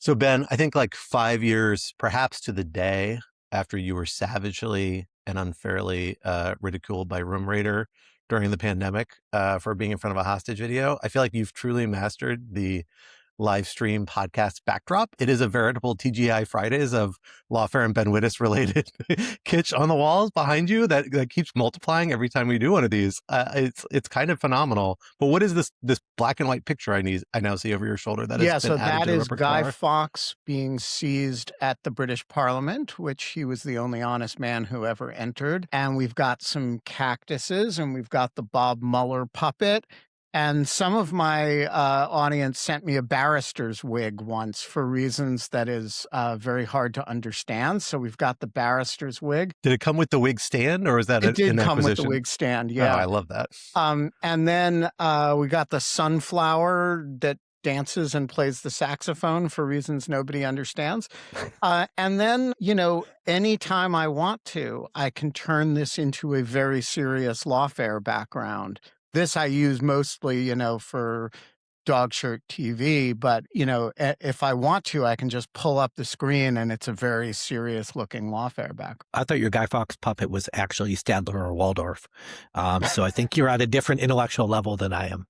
So Ben, I think like 5 years, perhaps to the day after you were savagely and unfairly ridiculed by Room Raider during the pandemic for being in front of a hostage video, I feel like you've truly mastered the live stream podcast backdrop. It is a veritable TGI Fridays of Lawfare and Ben Wittes related kitsch on the walls behind you that keeps multiplying every time we do one of these. It's kind of phenomenal. But what is this black and white picture I now see over your shoulder that has been so added that to the is Guy repertoire? Fawkes being seized at the British Parliament, which he was the only honest man who ever entered. And we've got some cactuses, and we've got the Bob Mueller puppet. And some of my audience sent me a barrister's wig once for reasons that is very hard to understand. So we've got the barrister's wig. Did it come with the wig stand, or is that It did an come with the acquisition? wig stand, Oh, yeah. I love that. And then we got the sunflower that dances and plays the saxophone for reasons nobody understands. And then, anytime I want to, I can turn this into a very serious Lawfare background. This I use mostly, for dog shirt TV, but, if I want to, I can just pull up the screen and it's a very serious looking Lawfare back. I thought your Guy Fawkes puppet was actually Stadler or Waldorf. So I think you're at a different intellectual level than I am.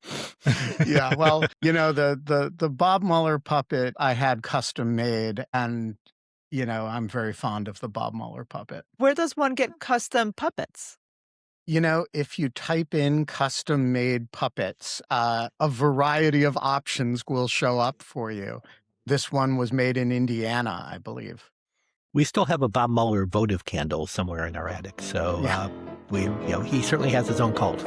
Yeah, well, the Bob Mueller puppet I had custom made, and, I'm very fond of the Bob Mueller puppet. Where does one get custom puppets? If you type in custom made puppets, a variety of options will show up for you. This one was made in Indiana, I believe. We still have a Bob Mueller votive candle somewhere in our attic. So Yeah. he certainly has his own cult.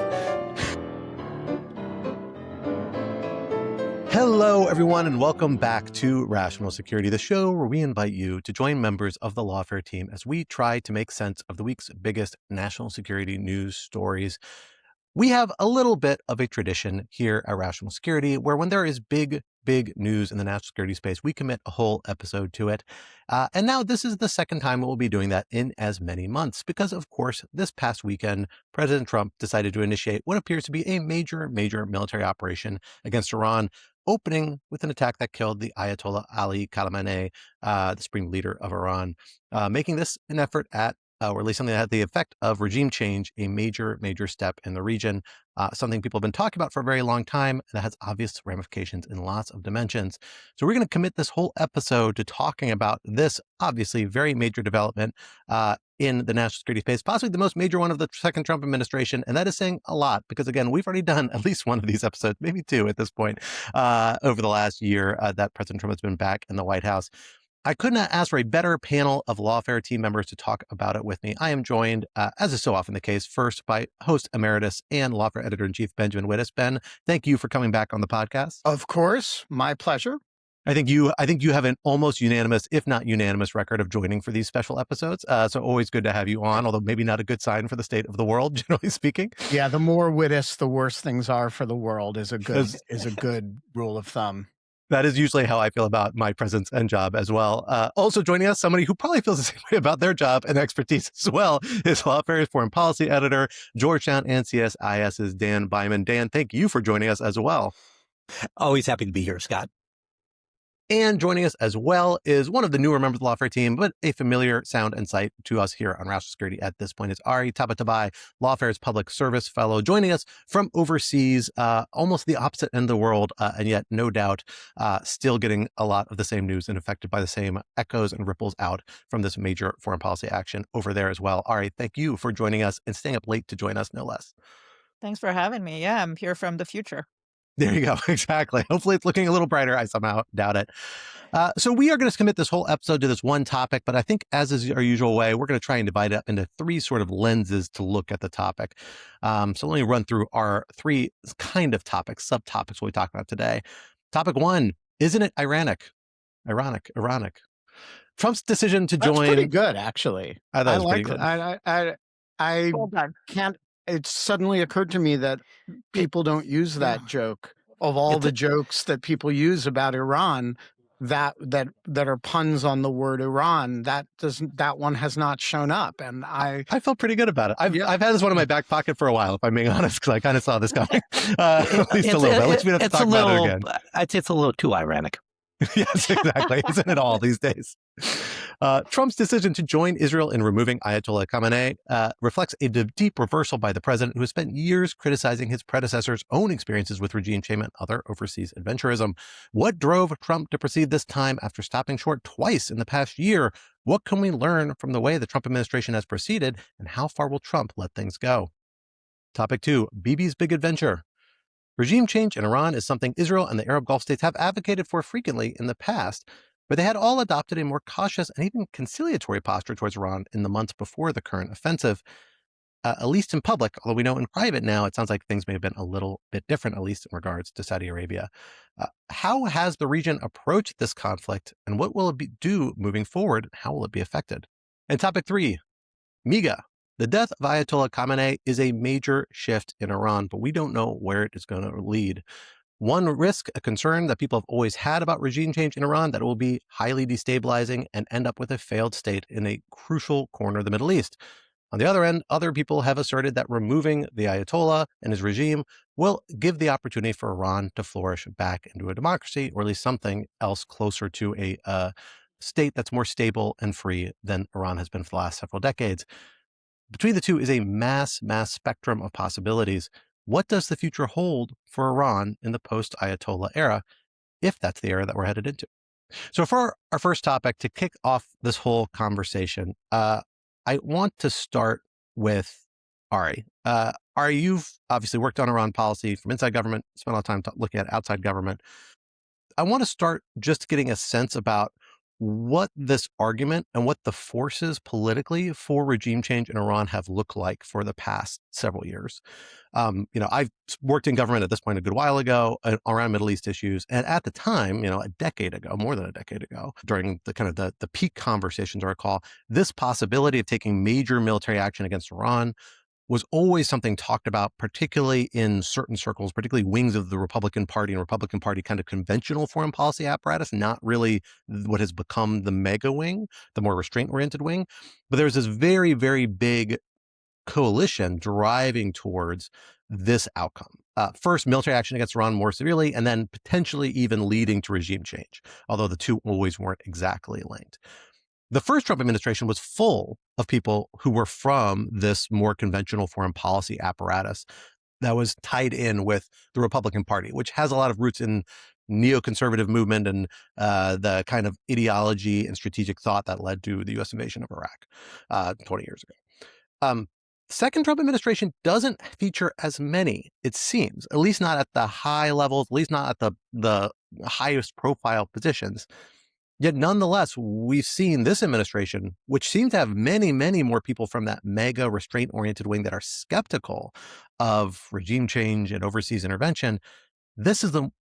Hello, everyone, and welcome back to Rational Security, the show where we invite you to join members of the Lawfare team as we try to make sense of the week's biggest national security news stories. We have a little bit of a tradition here at Rational Security where when there is big news in the national security space, we commit a whole episode to it. And now this is the second time we'll be doing that in as many months because, of course, this past weekend, President Trump decided to initiate what appears to be a major military operation against Iran, opening with an attack that killed the Ayatollah Ali Khamanei, the supreme leader of Iran, making this an effort at, or at least something that had the effect of regime change, a major step in the region, something people have been talking about for a very long time that has obvious ramifications in lots of dimensions. So we're going to commit this whole episode to talking about this obviously very major development in the national security space, possibly the most major one of the second Trump administration. And that is saying a lot because, again, we've already done at least one of these episodes, maybe two at this point, over the last year that President Trump has been back in the White House. I could not ask for a better panel of Lawfare team members to talk about it with me. I am joined, as is so often the case, first by host emeritus and Lawfare editor-in-chief Benjamin Wittes. Ben, thank you for coming back on the podcast. Of course, my pleasure. I think you have an almost unanimous, if not unanimous, record of joining for these special episodes. So always good to have you on, although maybe not a good sign for the state of the world, generally speaking. Yeah, the more Wittes, the worse things are for the world is a good rule of thumb. That is usually how I feel about my presence and job as well. Also joining us, somebody who probably feels the same way about their job and expertise as well, is Lawfare's foreign policy editor, Georgetown and CSIS's Dan Byman. Dan, thank you for joining us as well. Always happy to be here, Scott. And joining us as well is one of the newer members of the Lawfare team, but a familiar sound and sight to us here on Rational Security at this point is Ari Tabatabai, Lawfare's public service fellow, joining us from overseas, almost the opposite end of the world, and yet no doubt still getting a lot of the same news and affected by the same echoes and ripples out from this major foreign policy action over there as well. Ari, thank you for joining us and staying up late to join us, no less. Thanks for having me. Yeah, I'm here from the future. There you go. Exactly. Hopefully it's looking a little brighter. I somehow doubt it. So we are going to commit this whole episode to this one topic, but I think as is our usual way, we're going to try and divide it up into three sort of lenses to look at the topic. So let me run through our three kind of topics, subtopics we talk about today. Topic one, isn't it ironic? Trump's decision to join. That's pretty good, actually. I thought it was pretty good. I Well done. can't. It suddenly occurred to me that people don't use that joke. Of all the jokes that people use about Iran, that are puns on the word Iran, that one has not shown up. And I felt pretty good about it. I've had this one in my back pocket for a while, if I'm being honest, because I kind of saw this coming. At least a little bit. Let's talk about it again. I'd say it's a little too ironic. Yes, exactly. Isn't it all these days? Trump's decision to join Israel in removing Ayatollah Khamanei reflects a deep reversal by the president, who has spent years criticizing his predecessor's own experiences with regime change and other overseas adventurism. What drove Trump to proceed this time after stopping short twice in the past year? What can we learn from the way the Trump administration has proceeded, and how far will Trump let things go? Topic 2, Bibi's big adventure. Regime change in Iran is something Israel and the Arab Gulf states have advocated for frequently in the past, but they had all adopted a more cautious and even conciliatory posture towards Iran in the months before the current offensive, at least in public, although we know in private now it sounds like things may have been a little bit different, at least in regards to Saudi Arabia. How has the region approached this conflict, and what will it do moving forward? How will it be affected? And topic 3, MIGA. The death of Ayatollah Khamenei is a major shift in Iran, but we don't know where it is going to lead. One risk, a concern that people have always had about regime change in Iran, that it will be highly destabilizing and end up with a failed state in a crucial corner of the Middle East. On the other end, other people have asserted that removing the Ayatollah and his regime will give the opportunity for Iran to flourish back into a democracy, or at least something else closer to a state that's more stable and free than Iran has been for the last several decades. Between the two is a mass spectrum of possibilities. What does the future hold for Iran in the post-Ayatollah era, if that's the era that we're headed into? So for our first topic, to kick off this whole conversation, I want to start with Ari. Ari, you've obviously worked on Iran policy from inside government, spent a lot of time looking at outside government. I want to start just getting a sense about what this argument and what the forces politically for regime change in Iran have looked like for the past several years. I've worked in government at this point a good while ago around Middle East issues. And at the time, a decade ago, more than a decade ago, during the kind of the peak conversations, I recall, this possibility of taking major military action against Iran was always something talked about, particularly in certain circles, particularly wings of the Republican Party and Republican Party kind of conventional foreign policy apparatus, not really what has become the mega wing, the more restraint-oriented wing. But there's this very, very big coalition driving towards this outcome. First, military action against Iran more severely, and then potentially even leading to regime change, although the two always weren't exactly linked. The first Trump administration was full of people who were from this more conventional foreign policy apparatus that was tied in with the Republican Party, which has a lot of roots in neoconservative movement and the kind of ideology and strategic thought that led to the U.S. invasion of Iraq 20 years ago. Second Trump administration doesn't feature as many, it seems, at least not at the high levels, at least not at the highest profile positions. Yet nonetheless, we've seen this administration, which seems to have many, many more people from that mega restraint-oriented wing that are skeptical of regime change and overseas intervention. This is the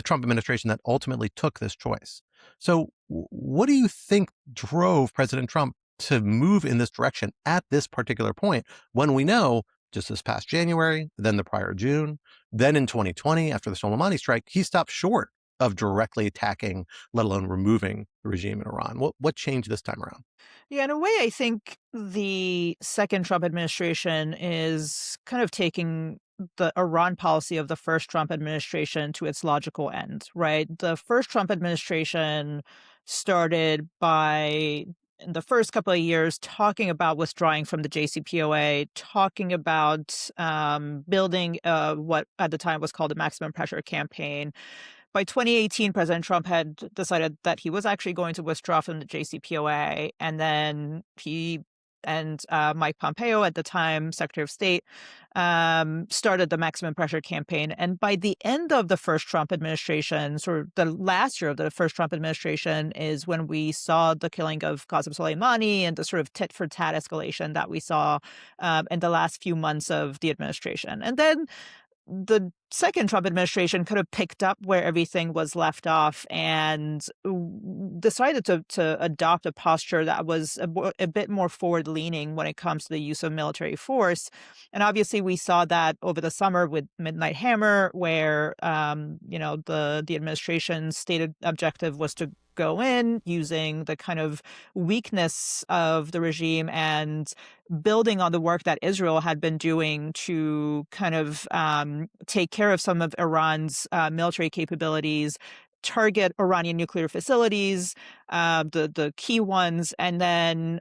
Trump administration that ultimately took this choice. So what do you think drove President Trump to move in this direction at this particular point, when we know just this past January, then the prior June, then in 2020, after the Soleimani strike, he stopped short of directly attacking, let alone removing the regime in Iran? What changed this time around? Yeah, in a way, I think the second Trump administration is kind of taking the Iran policy of the first Trump administration to its logical end, right? The first Trump administration started by, in the first couple of years, talking about withdrawing from the JCPOA, talking about building what at the time was called the maximum pressure campaign. By 2018, President Trump had decided that he was actually going to withdraw from the JCPOA, and then he and Mike Pompeo, at the time Secretary of State, started the maximum pressure campaign. And by the end of the first Trump administration, sort of the last year of the first Trump administration, is when we saw the killing of Qasem Soleimani and the sort of tit-for-tat escalation that we saw in the last few months of the administration. And then the second Trump administration could have picked up where everything was left off and decided to adopt a posture that was a bit more forward-leaning when it comes to the use of military force. And obviously, we saw that over the summer with Midnight Hammer, where the administration's stated objective was to go in using the kind of weakness of the regime and building on the work that Israel had been doing to kind of take care of some of Iran's military capabilities, target Iranian nuclear facilities, the key ones, and then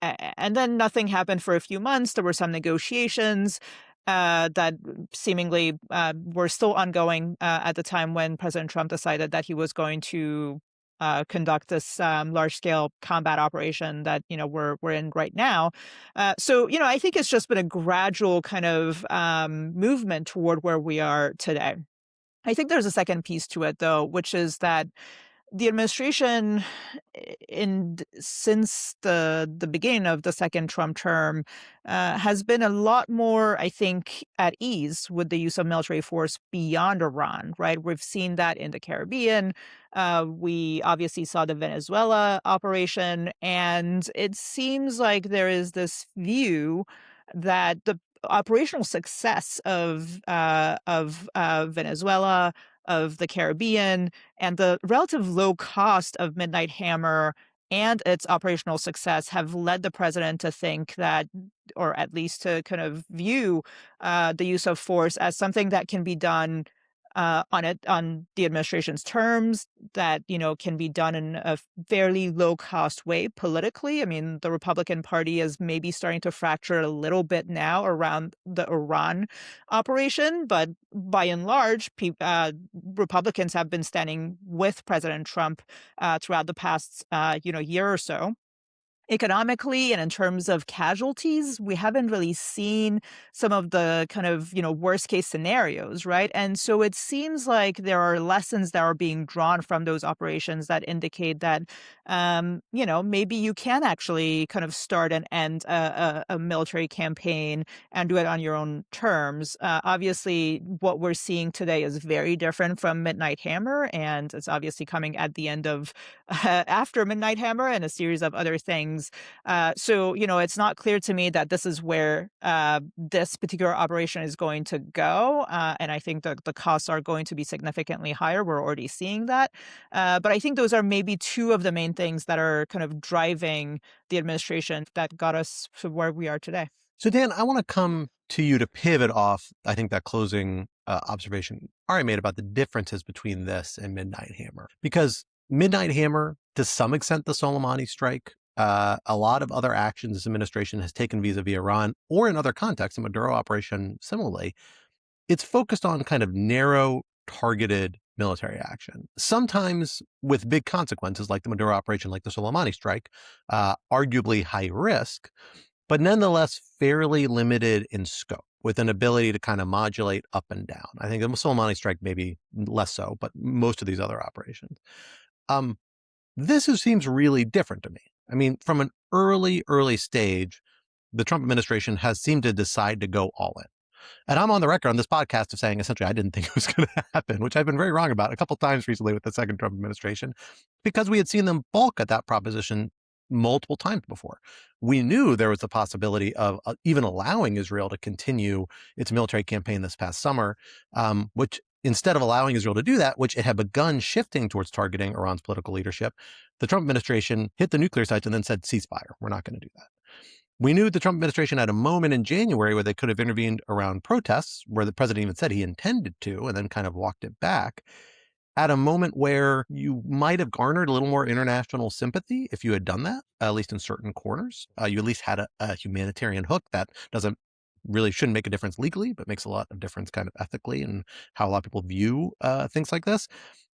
nothing happened for a few months. There were some negotiations that seemingly were still ongoing at the time when President Trump decided that he was going to conduct this large-scale combat operation that we're in right now. So I think it's just been a gradual kind of movement toward where we are today. I think there's a second piece to it, though, which is that the administration, since the beginning of the second Trump term, has been a lot more, I think, at ease with the use of military force beyond Iran. Right? We've seen that in the Caribbean. We obviously saw the Venezuela operation, and it seems like there is this view that the operational success of Venezuela, of the Caribbean, and the relative low cost of Midnight Hammer and its operational success have led the president to think that, or at least to kind of view the use of force as something that can be done on the administration's terms, that can be done in a fairly low cost way politically. I mean, the Republican Party is maybe starting to fracture a little bit now around the Iran operation, but by and large, Republicans have been standing with President Trump throughout the past year or so. Economically and in terms of casualties, we haven't really seen some of the kind of, worst case scenarios, right? And so it seems like there are lessons that are being drawn from those operations that indicate that, maybe you can actually kind of start and end a military campaign and do it on your own terms. Obviously, what we're seeing today is very different from Midnight Hammer, and it's obviously coming at the end of after Midnight Hammer and a series of other things. So, it's not clear to me that this is where this particular operation is going to go. And I think the costs are going to be significantly higher. We're already seeing that. But I think those are maybe two of the main things that are kind of driving the administration that got us to where we are today. So, Dan, I want to come to you to pivot off, I think, that closing observation Ari made about the differences between this and Midnight Hammer. Because Midnight Hammer, to some extent, the Soleimani strike, a lot of other actions this administration has taken vis-a-vis Iran, or in other contexts, the Maduro operation similarly, it's focused on kind of narrow, targeted military action, sometimes with big consequences like the Maduro operation, like the Soleimani strike, arguably high risk, but nonetheless fairly limited in scope, with an ability to kind of modulate up and down. I think the Soleimani strike maybe less so, but most of these other operations. This seems really different to me. I mean, from an early stage, the Trump administration has seemed to decide to go all in. And I'm on the record on this podcast of saying, essentially, I didn't think it was going to happen, which I've been very wrong about a couple times recently with the second Trump administration, because we had seen them balk at that proposition multiple times before. We knew there was a possibility of even allowing Israel to continue its military campaign this past summer, which instead of allowing Israel to do that, which it had begun shifting towards targeting Iran's political leadership, the Trump administration hit the nuclear sites and then said, ceasefire. We're not going to do that. We knew the Trump administration had a moment in January where they could have intervened around protests, where the president even said he intended to, and then kind of walked it back, at a moment where you might have garnered a little more international sympathy if you had done that, at least in certain corners. You at least had a humanitarian hook that shouldn't make a difference legally, but makes a lot of difference kind of ethically and how a lot of people view things like this.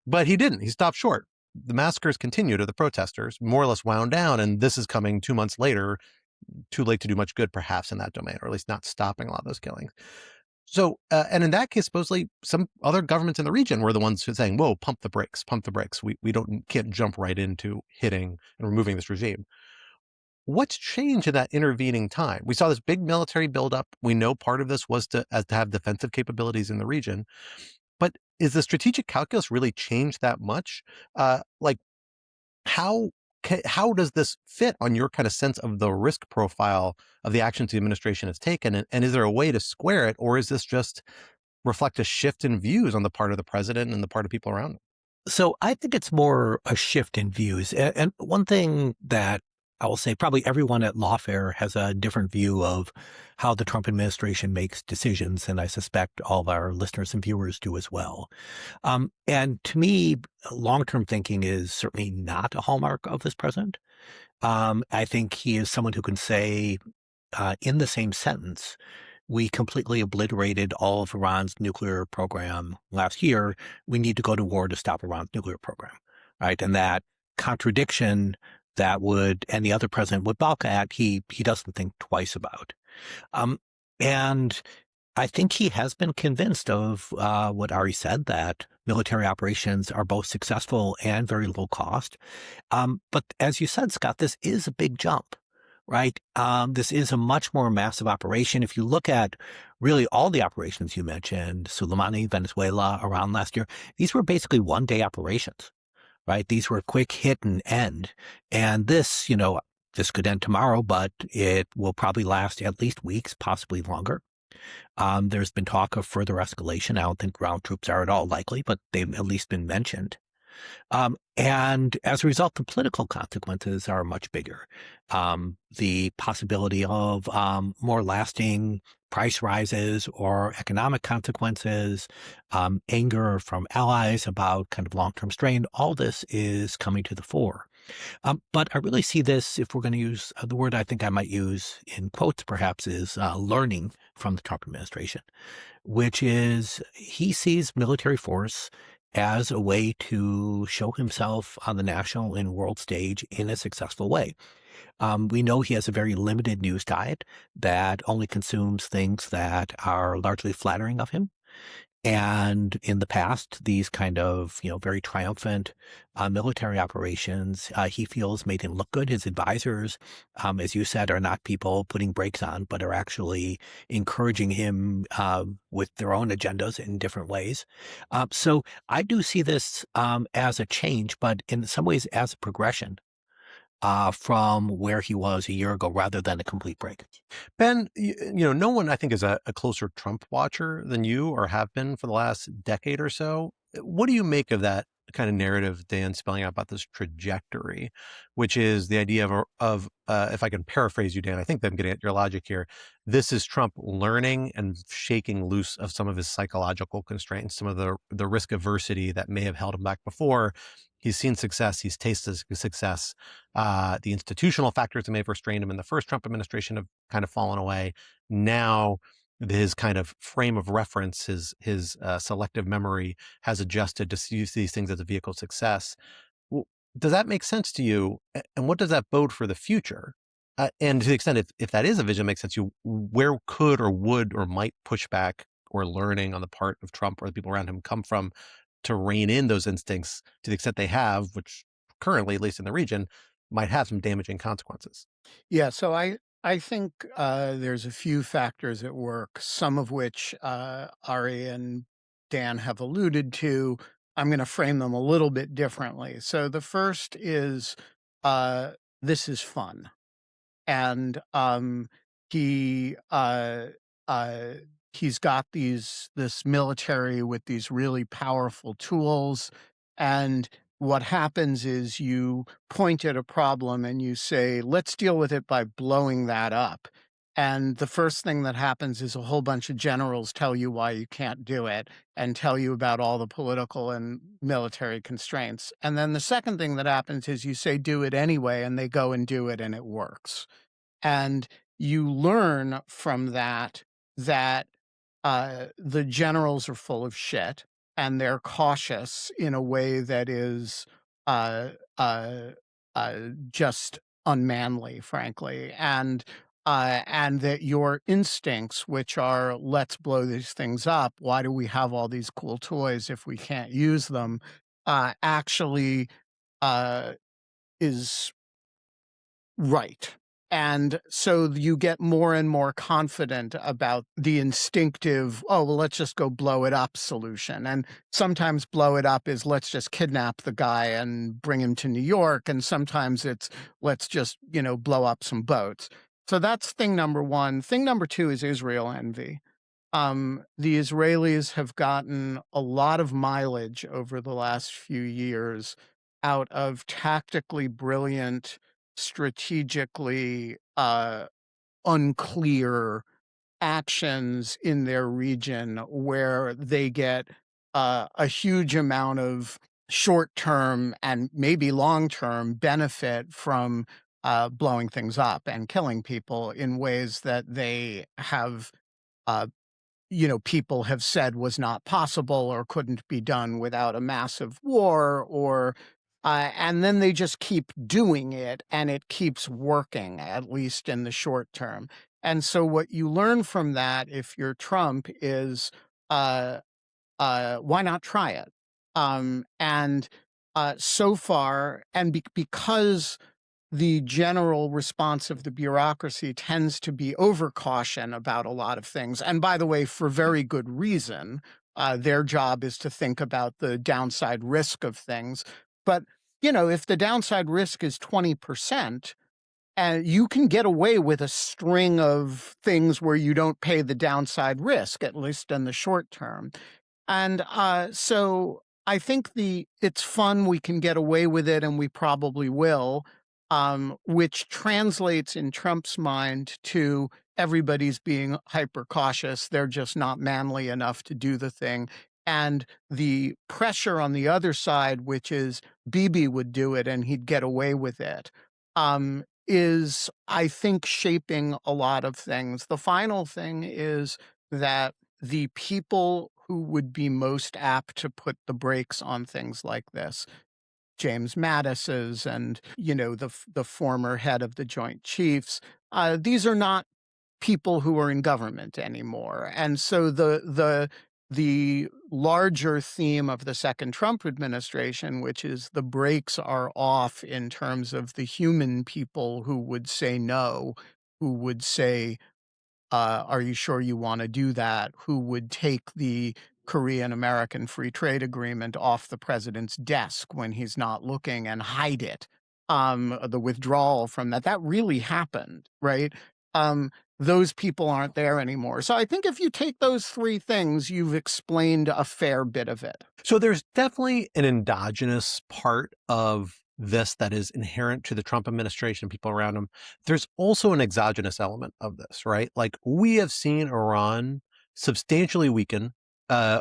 But he didn't. He stopped short. The massacres continued of the protesters, more or less wound down, and this is coming 2 months later, too late to do much good perhaps in that domain, or at least not stopping a lot of those killings. So, and in that case, supposedly some other governments in the region were the ones who were saying, whoa, pump the brakes. We can't jump right into hitting and removing this regime. What's changed in that intervening time? We saw this big military buildup. We know part of this was to have defensive capabilities in the region. But is the strategic calculus really changed that much? How does this fit on your kind of sense of the risk profile of the actions the administration has taken? And is there a way to square it? Or is this just reflect a shift in views on the part of the president and the part of people around him? So I think it's more a shift in views. And one thing that I will say probably everyone at Lawfare has a different view of how the Trump administration makes decisions, and I suspect all of our listeners and viewers do as well. And to me, long-term thinking is certainly not a hallmark of this president. I think he is someone who can say in the same sentence, we completely obliterated all of Iran's nuclear program last year. We need to go to war to stop Iran's nuclear program, right? And that contradiction that would any other president would balk at, he doesn't think twice about. Um, and I think he has been convinced of what Ari said, that military operations are both successful and very low cost. But as you said, Scott, this is a big jump, right? This is a much more massive operation. If you look at really all the operations you mentioned, Soleimani, Venezuela, Iran last year, these were basically one-day operations, right? These were quick hit and end. And this, this could end tomorrow, but it will probably last at least weeks, possibly longer. There's been talk of further escalation. I don't think ground troops are at all likely, but they've at least been mentioned. And as a result, the political consequences are much bigger. The possibility of more lasting price rises or economic consequences, anger from allies about kind of long-term strain, all this is coming to the fore. But I really see this, if we're going to use the word I think I might use in quotes perhaps, is learning from the Trump administration, which is he sees military force as a way to show himself on the national and world stage in a successful way. We know he has a very limited news diet that only consumes things that are largely flattering of him. And in the past, these kind of, very triumphant military operations, he feels made him look good. His advisors, as you said, are not people putting brakes on, but are actually encouraging him with their own agendas in different ways. So I do see this as a change, but in some ways as a progression from where he was a year ago rather than a complete break. Ben, no one I think is a closer Trump watcher than you or have been for the last decade or so. What do you make of that kind of narrative Dan spelling out about this trajectory, which is the idea of if I can paraphrase you, Dan, I think that I'm getting at your logic here. This is Trump learning and shaking loose of some of his psychological constraints, some of the risk aversity that may have held him back before. He's seen success. He's tasted success. The institutional factors that may have restrained him in the first Trump administration have kind of fallen away. Now, his kind of frame of reference, his selective memory has adjusted to use these things as a vehicle of success. Well, does that make sense to you? And what does that bode for the future? And to the extent if that is a vision that makes sense to you, where could or would or might pushback or learning on the part of Trump or the people around him come from to rein in those instincts to the extent they have, which currently, at least in the region, might have some damaging consequences? Yeah, so I think there's a few factors at work, some of which Ari and Dan have alluded to. I'm going to frame them a little bit differently. So the first is this is fun. And he he's got this military with these really powerful tools, and what happens is you point at a problem and you say, let's deal with it by blowing that up. And the first thing that happens is a whole bunch of generals tell you why you can't do it and tell you about all the political and military constraints. And then the second thing that happens is you say, do it anyway, and they go and do it and it works. And you learn from that the generals are full of shit and they're cautious in a way that is uh, uh, just unmanly, frankly, and that your instincts, which are let's blow these things up, why do we have all these cool toys if we can't use them, actually uh, is right. And so you get more and more confident about the instinctive, oh, well, let's just go blow it up solution. And sometimes blow it up is let's just kidnap the guy and bring him to New York. And sometimes it's let's just, blow up some boats. So that's thing number one. Thing number two is Israel envy. The Israelis have gotten a lot of mileage over the last few years out of tactically brilliant strategically unclear actions in their region where they get a huge amount of short-term and maybe long-term benefit from blowing things up and killing people in ways that they have uh, people have said was not possible or couldn't be done without a massive war, or and then they just keep doing it and it keeps working, at least in the short term. And so what you learn from that, if you're Trump, is uh, why not try it? And so far, and because the general response of the bureaucracy tends to be overcaution about a lot of things. And by the way, for very good reason. Their job is to think about the downside risk of things. But, if the downside risk is 20%, and you can get away with a string of things where you don't pay the downside risk, at least in the short term. And so I think it's fun. We can get away with it, and we probably will, which translates in Trump's mind to everybody's being hyper cautious. They're just not manly enough to do the thing. And the pressure on the other side, which is Bibi would do it and he'd get away with it, is, I think, shaping a lot of things. The final thing is that the people who would be most apt to put the brakes on things like this, James Mattis's and, the former head of the Joint Chiefs, these are not people who are in government anymore. And so the larger theme of the second Trump administration, which is the brakes are off in terms of the human people who would say no, who would say, are you sure you want to do that? Who would take the Korean American Free Trade Agreement off the president's desk when he's not looking and hide it? The withdrawal from that. That really happened, right? Those people aren't there anymore. So I think if you take those three things, you've explained a fair bit of it. So there's definitely an endogenous part of this that is inherent to the Trump administration, people around him. There's also an exogenous element of this, right? Like, we have seen Iran substantially weaken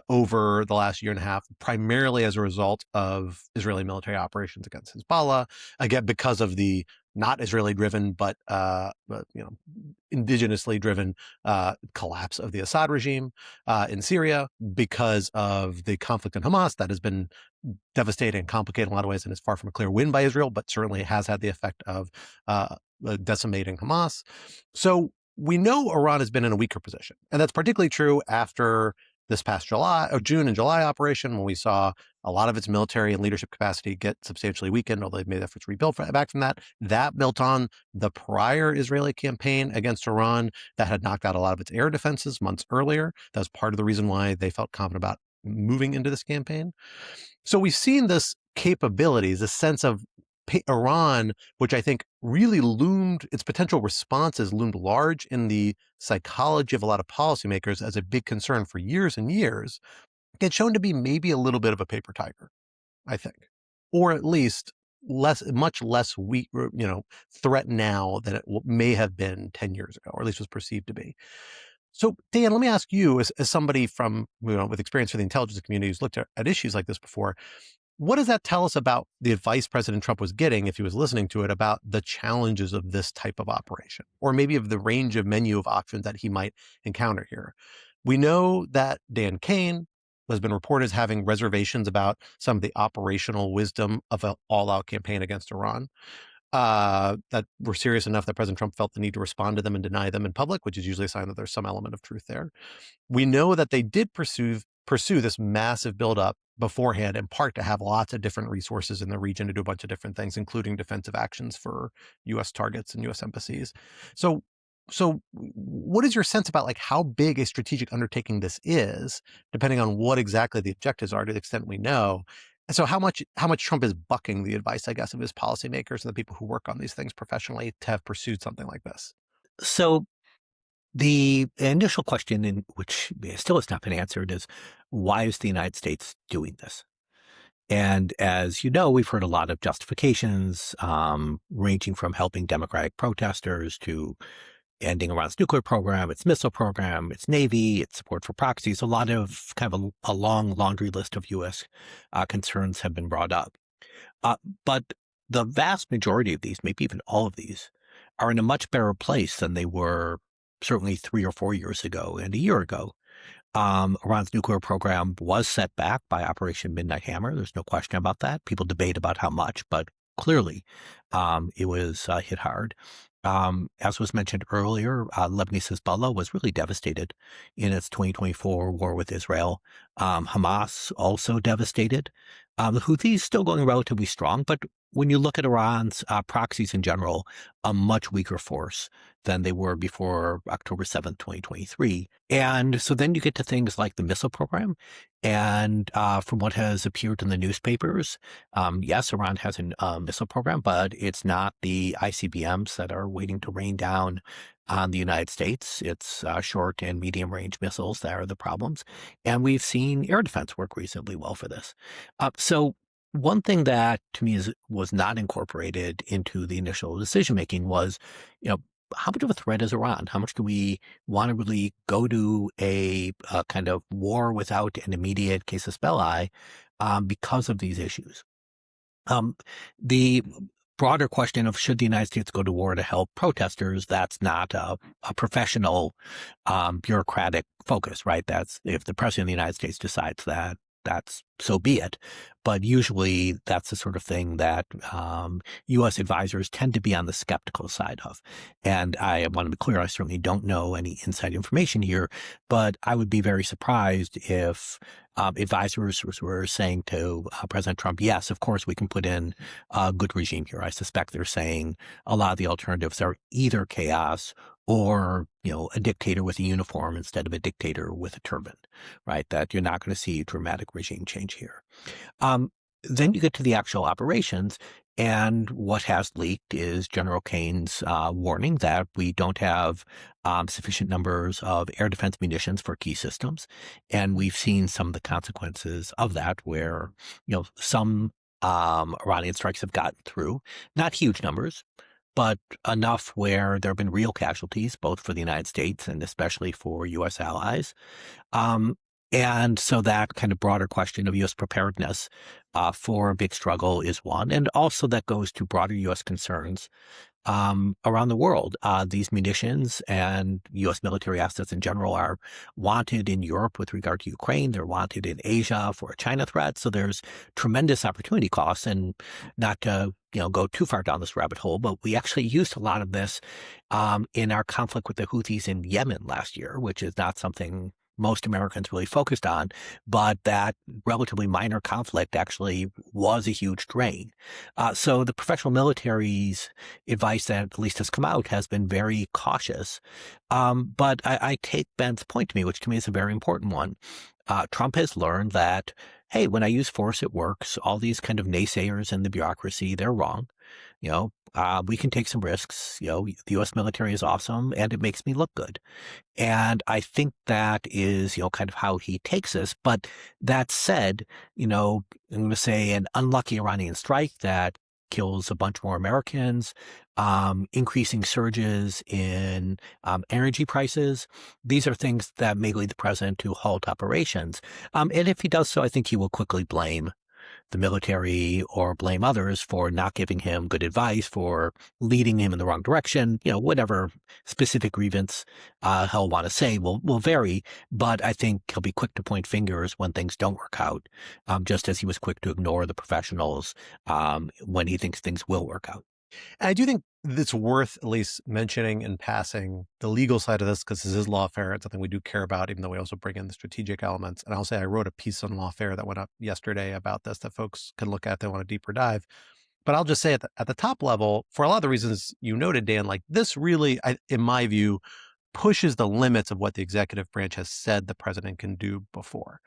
over the last year and a half, primarily as a result of Israeli military operations against Hezbollah, again, because of the not Israeli driven, but indigenously driven collapse of the Assad regime in Syria, because of the conflict in Hamas that has been devastating and complicated in a lot of ways, and is far from a clear win by Israel, but certainly has had the effect of decimating Hamas. So we know Iran has been in a weaker position, and that's particularly true after this past June and July operation, when we saw a lot of its military and leadership capacity get substantially weakened, although they've made efforts to rebuild back from that. That built on the prior Israeli campaign against Iran that had knocked out a lot of its air defenses months earlier. That was part of the reason why they felt confident about moving into this campaign. So we've seen this capabilities, this sense of Iran, which I think really loomed, its potential responses loomed large in the psychology of a lot of policymakers as a big concern for years and years, get shown to be maybe a little bit of a paper tiger, I think, or at least much less weak, threat now than it may have been 10 years ago, or at least was perceived to be. So, Dan, let me ask you, as somebody from, with experience for the intelligence community who's looked at issues like this before, what does that tell us about the advice President Trump was getting, if he was listening to it, about the challenges of this type of operation, or maybe of the range of menu of options that he might encounter here? We know that Dan Kane has been reported as having reservations about some of the operational wisdom of an all-out campaign against Iran, that were serious enough that President Trump felt the need to respond to them and deny them in public, which is usually a sign that there's some element of truth there. We know that they did pursue this massive buildup beforehand, in part to have lots of different resources in the region to do a bunch of different things, including defensive actions for U.S. targets and U.S. embassies. So what is your sense about how big a strategic undertaking this is, depending on what exactly the objectives are, to the extent we know? And so how much Trump is bucking the advice, I guess, of his policymakers and the people who work on these things professionally to have pursued something like this? So the initial question, in which still has not been answered, is why is the United States doing this? And as you know, we've heard a lot of justifications, ranging from helping democratic protesters to ending Iran's nuclear program, its missile program, its Navy, its support for proxies. A lot of kind of a long laundry list of U.S. Concerns have been brought up. But the vast majority of these, maybe even all of these, are in a much better place than they were certainly 3 or 4 years ago and a year ago. Iran's nuclear program was set back by Operation Midnight Hammer. There's no question about that. People debate about how much, but clearly it was hit hard. As was mentioned earlier, Lebanese Hezbollah was really devastated in its 2024 war with Israel. Hamas also devastated. The Houthis still going relatively strong, but when you look at Iran's proxies in general, a much weaker force than they were before October 7th, 2023. And so then you get to things like the missile program. And from what has appeared in the newspapers, yes, Iran has a missile program, but it's not the ICBMs that are waiting to rain down on the United States. It's short and medium range missiles that are the problems. And we've seen air defense work reasonably well for this. So one thing that to me was not incorporated into the initial decision making was, how much of a threat is Iran? How much do we want to really go to a kind of war without an immediate casus belli because of these issues? The broader question of should the United States go to war to help protesters, that's not a professional bureaucratic focus, right? That's if the president of the United States decides that, that's so be it. But usually that's the sort of thing that U.S. advisors tend to be on the skeptical side of. And I want to be clear, I certainly don't know any inside information here, but I would be very surprised if advisors were saying to President Trump, yes, of course, we can put in a good regime here. I suspect they're saying a lot of the alternatives are either chaos or, a dictator with a uniform instead of a dictator with a turban, right? That you're not going to see dramatic regime change here. Then you get to the actual operations, and what has leaked is General Kane's warning that we don't have sufficient numbers of air defense munitions for key systems. And we've seen some of the consequences of that where, some Iranian strikes have gotten through, not huge numbers, but enough where there have been real casualties, both for the United States and especially for U.S. allies. And so that kind of broader question of U.S. preparedness for a big struggle is one. And also that goes to broader U.S. concerns around the world. These munitions and U.S. military assets in general are wanted in Europe with regard to Ukraine. They're wanted in Asia for a China threat. So there's tremendous opportunity costs. And not to go too far down this rabbit hole, but we actually used a lot of this in our conflict with the Houthis in Yemen last year, which is not something most Americans really focused on, but that relatively minor conflict actually was a huge drain. So the professional military's advice that at least has come out has been very cautious. But I take Ben's point to me, which to me is a very important one. Trump has learned that, hey, when I use force, it works. All these kind of naysayers in the bureaucracy, they're wrong. We can take some risks. The U.S. military is awesome, and it makes me look good. And I think that is, kind of how he takes this. But that said, I'm going to say an unlucky Iranian strike that kills a bunch more Americans, increasing surges in energy prices. These are things that may lead the president to halt operations. And if he does so, I think he will quickly blame the military or blame others for not giving him good advice, for leading him in the wrong direction. Whatever specific grievance he'll want to say will vary. But I think he'll be quick to point fingers when things don't work out, just as he was quick to ignore the professionals when he thinks things will work out. And I do think it's worth at least mentioning in passing the legal side of this, because this is lawfare. It's something we do care about, even though we also bring in the strategic elements. And I'll say I wrote a piece on lawfare that went up yesterday about this that folks can look at if they want a deeper dive. But I'll just say at the top level, for a lot of the reasons you noted, Dan, like this really, in my view, pushes the limits of what the executive branch has said the president can do before.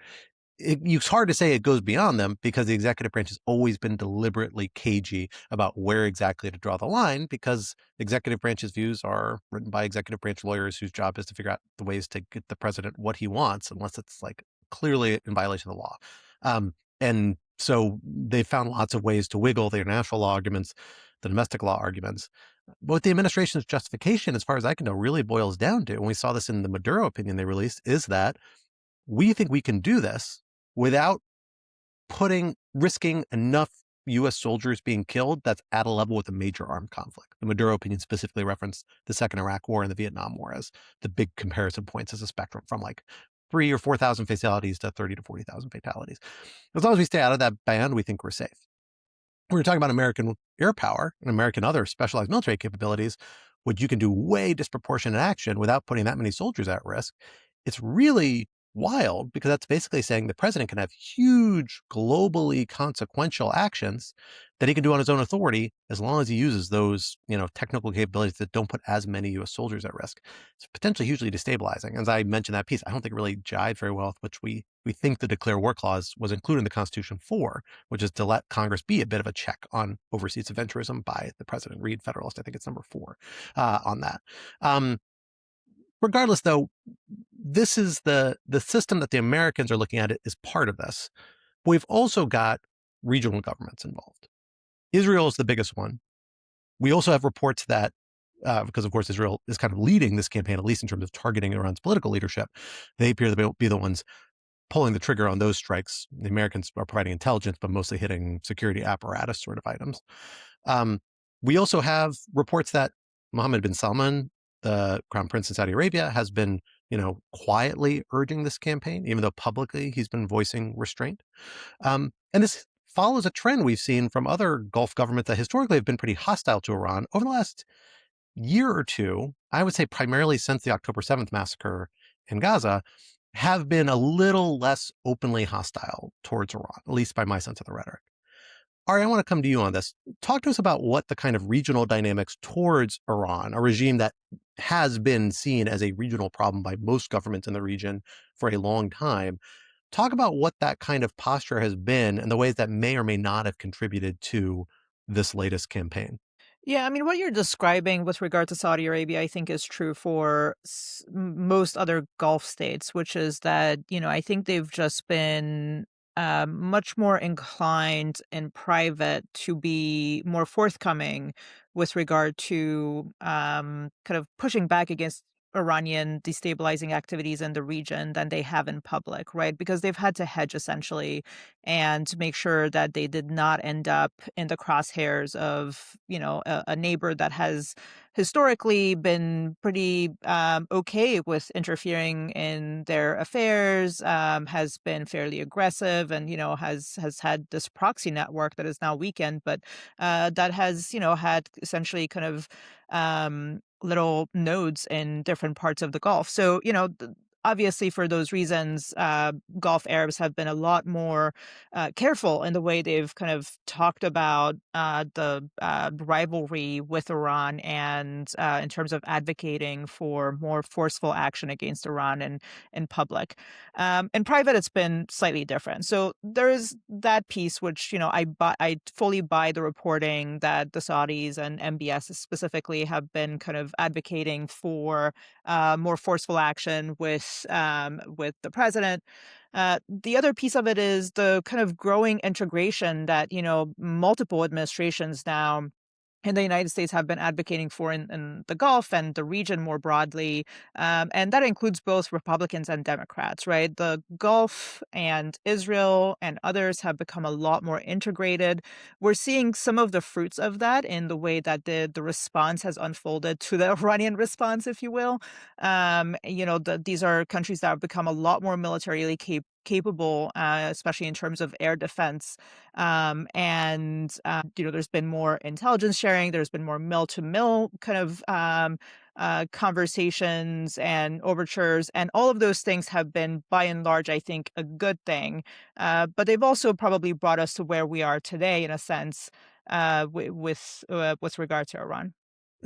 It's hard to say it goes beyond them because the executive branch has always been deliberately cagey about where exactly to draw the line, because the executive branch's views are written by executive branch lawyers whose job is to figure out the ways to get the president what he wants, unless it's like clearly in violation of the law. And So they found lots of ways to wiggle the international law arguments, the domestic law arguments. But what the administration's justification, as far as I can know, really boils down to, and we saw this in the Maduro opinion they released, is that we think we can do this without risking enough U.S. soldiers being killed that's at a level with a major armed conflict. The Maduro opinion specifically referenced the second Iraq War and the Vietnam War as the big comparison points as a spectrum from like 3,000 or 4,000 fatalities to 30,000 to 40,000 fatalities. As long as we stay out of that band, we think we're safe. When we're talking about American air power and American other specialized military capabilities, which you can do way disproportionate action without putting that many soldiers at risk, it's really wild because that's basically saying the president can have huge, globally consequential actions that he can do on his own authority as long as he uses those, technical capabilities that don't put as many U.S. soldiers at risk. It's potentially hugely destabilizing. As I mentioned that piece, I don't think it really jives very well with which we think the Declare War Clause was included in the Constitution for, which is to let Congress be a bit of a check on overseas adventurism by the president. Read Federalist, I think it's number 4 on that. Regardless, though, this is the system that the Americans are looking at it is part of this. But we've also got regional governments involved. Israel is the biggest one. We also have reports that, because of course Israel is kind of leading this campaign, at least in terms of targeting Iran's political leadership, they appear to be the ones pulling the trigger on those strikes. The Americans are providing intelligence, but mostly hitting security apparatus sort of items. We also have reports that Mohammed bin Salman, the crown prince in Saudi Arabia, has been, quietly urging this campaign, even though publicly he's been voicing restraint. And this follows a trend we've seen from other Gulf governments that historically have been pretty hostile to Iran over the last year or two. I would say primarily since the October 7th massacre in Gaza, have been a little less openly hostile towards Iran, at least by my sense of the rhetoric. Ari, I want to come to you on this. Talk to us about what the kind of regional dynamics towards Iran, a regime that has been seen as a regional problem by most governments in the region for a long time. Talk about what that kind of posture has been and the ways that may or may not have contributed to this latest campaign. Yeah, I mean, what you're describing with regard to Saudi Arabia, I think is true for most other Gulf states, which is that, I think they've just been much more inclined in private to be more forthcoming with regard to kind of pushing back against Iranian destabilizing activities in the region than they have in public, right? Because they've had to hedge essentially and to make sure that they did not end up in the crosshairs of, a neighbor that has historically been pretty okay with interfering in their affairs, has been fairly aggressive, and has had this proxy network that is now weakened, but that has had essentially kind of little nodes in different parts of the Gulf. So obviously, for those reasons, Gulf Arabs have been a lot more careful in the way they've kind of talked about the rivalry with Iran and in terms of advocating for more forceful action against Iran in public. In private, it's been slightly different. So there is that piece, which I fully buy the reporting that the Saudis and MBS specifically have been kind of advocating for more forceful action with the president. The other piece of it is the kind of growing integration that multiple administrations now in the United States have been advocating for in the Gulf and the region more broadly. And that includes both Republicans and Democrats, right? The Gulf and Israel and others have become a lot more integrated. We're seeing some of the fruits of that in the way that the response has unfolded to the Iranian response, if you will. These are countries that have become a lot more militarily capable, especially in terms of air defense. There's been more intelligence sharing. There's been more mill-to-mill kind of conversations and overtures. And all of those things have been, by and large, I think, a good thing. But they've also probably brought us to where we are today, in a sense, with regard to Iran.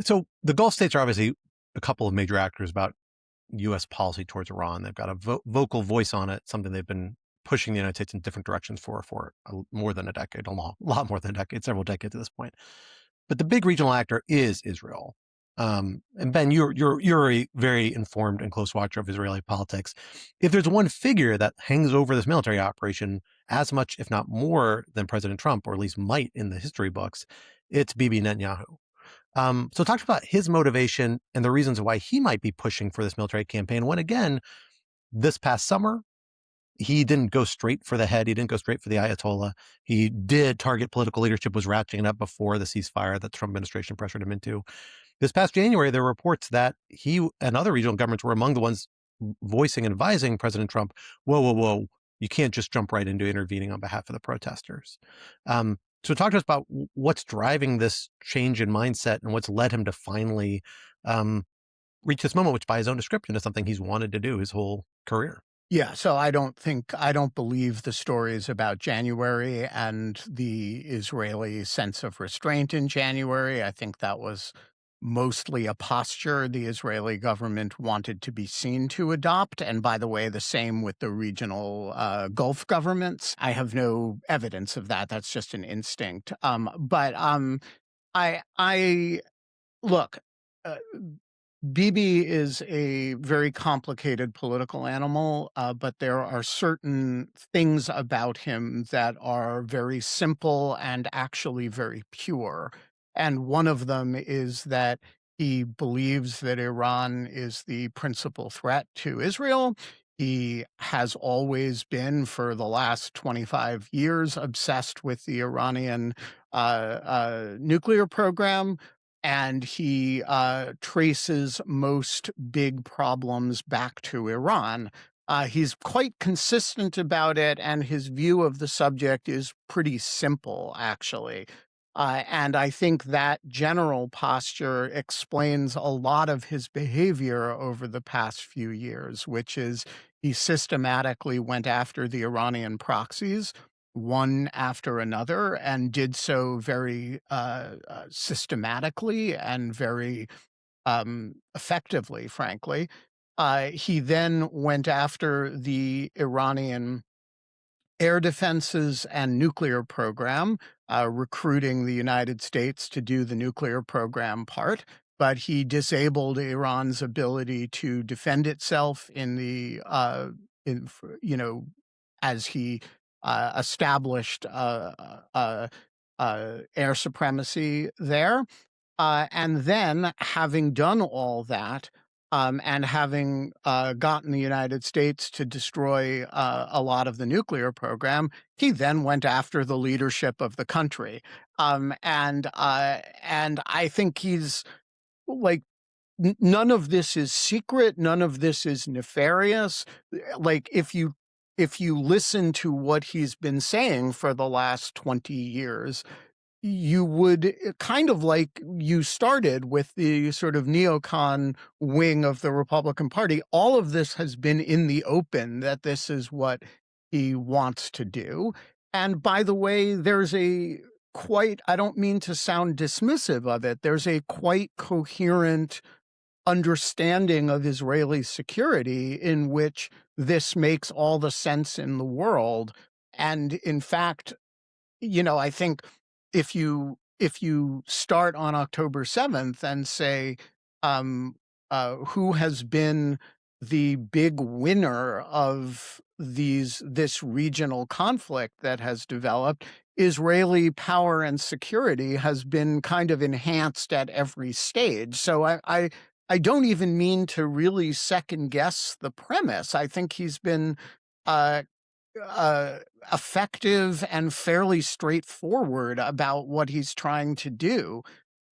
So the Gulf states are obviously a couple of major actors about U.S. policy towards Iran. They've got a vocal voice on it, something they've been pushing the United States in different directions for more than a decade, a lot more than a decade, several decades at this point. But the big regional actor is Israel. And Ben, you're a very informed and close watcher of Israeli politics. If there's one figure that hangs over this military operation as much, if not more, than President Trump, or at least might in the history books, it's Bibi Netanyahu. So talk about his motivation and the reasons why he might be pushing for this military campaign when, again, this past summer, he didn't go straight for the head. He didn't go straight for the Ayatollah. He did target political leadership, was ratcheting up before the ceasefire that the Trump administration pressured him into. This past January, there were reports that he and other regional governments were among the ones voicing and advising President Trump, whoa, you can't just jump right into intervening on behalf of the protesters. So talk to us about what's driving this change in mindset and what's led him to finally reach this moment, which by his own description is something he's wanted to do his whole career. Yeah, so I don't believe the stories about January and the Israeli sense of restraint in January. I think that was mostly a posture the Israeli government wanted to be seen to adopt. And by the way, the same with the regional Gulf governments. I have no evidence of that. That's just an instinct. I look. Bibi is a very complicated political animal, but there are certain things about him that are very simple and actually very pure. And one of them is that he believes that Iran is the principal threat to Israel. He has always been, for the last 25 years, obsessed with the Iranian nuclear program. And he traces most big problems back to Iran. He's quite consistent about it, and his view of the subject is pretty simple, actually. And I think that general posture explains a lot of his behavior over the past few years, which is he systematically went after the Iranian proxies, one after another, and did so very systematically and very effectively, frankly. He then went after the Iranian air defenses and nuclear program, recruiting the United States to do the nuclear program part. But he disabled Iran's ability to defend itself as he established air supremacy there. And then, having done all that, and having gotten the United States to destroy a lot of the nuclear program, he then went after the leadership of the country. And I think he's like, none of this is secret. None of this is nefarious. Like, if you listen to what he's been saying for the last 20 years, you would kind of like you started with the sort of neocon wing of the Republican Party. All of this has been in the open that this is what he wants to do. And by the way, there's I don't mean to sound dismissive of it, there's a quite coherent understanding of Israeli security in which this makes all the sense in the world. And in fact, I think if you start on October 7th and say, who has been the big winner of this regional conflict that has developed, Israeli power and security has been kind of enhanced at every stage. So I don't even mean to really second guess the premise. I think he's been effective and fairly straightforward about what he's trying to do.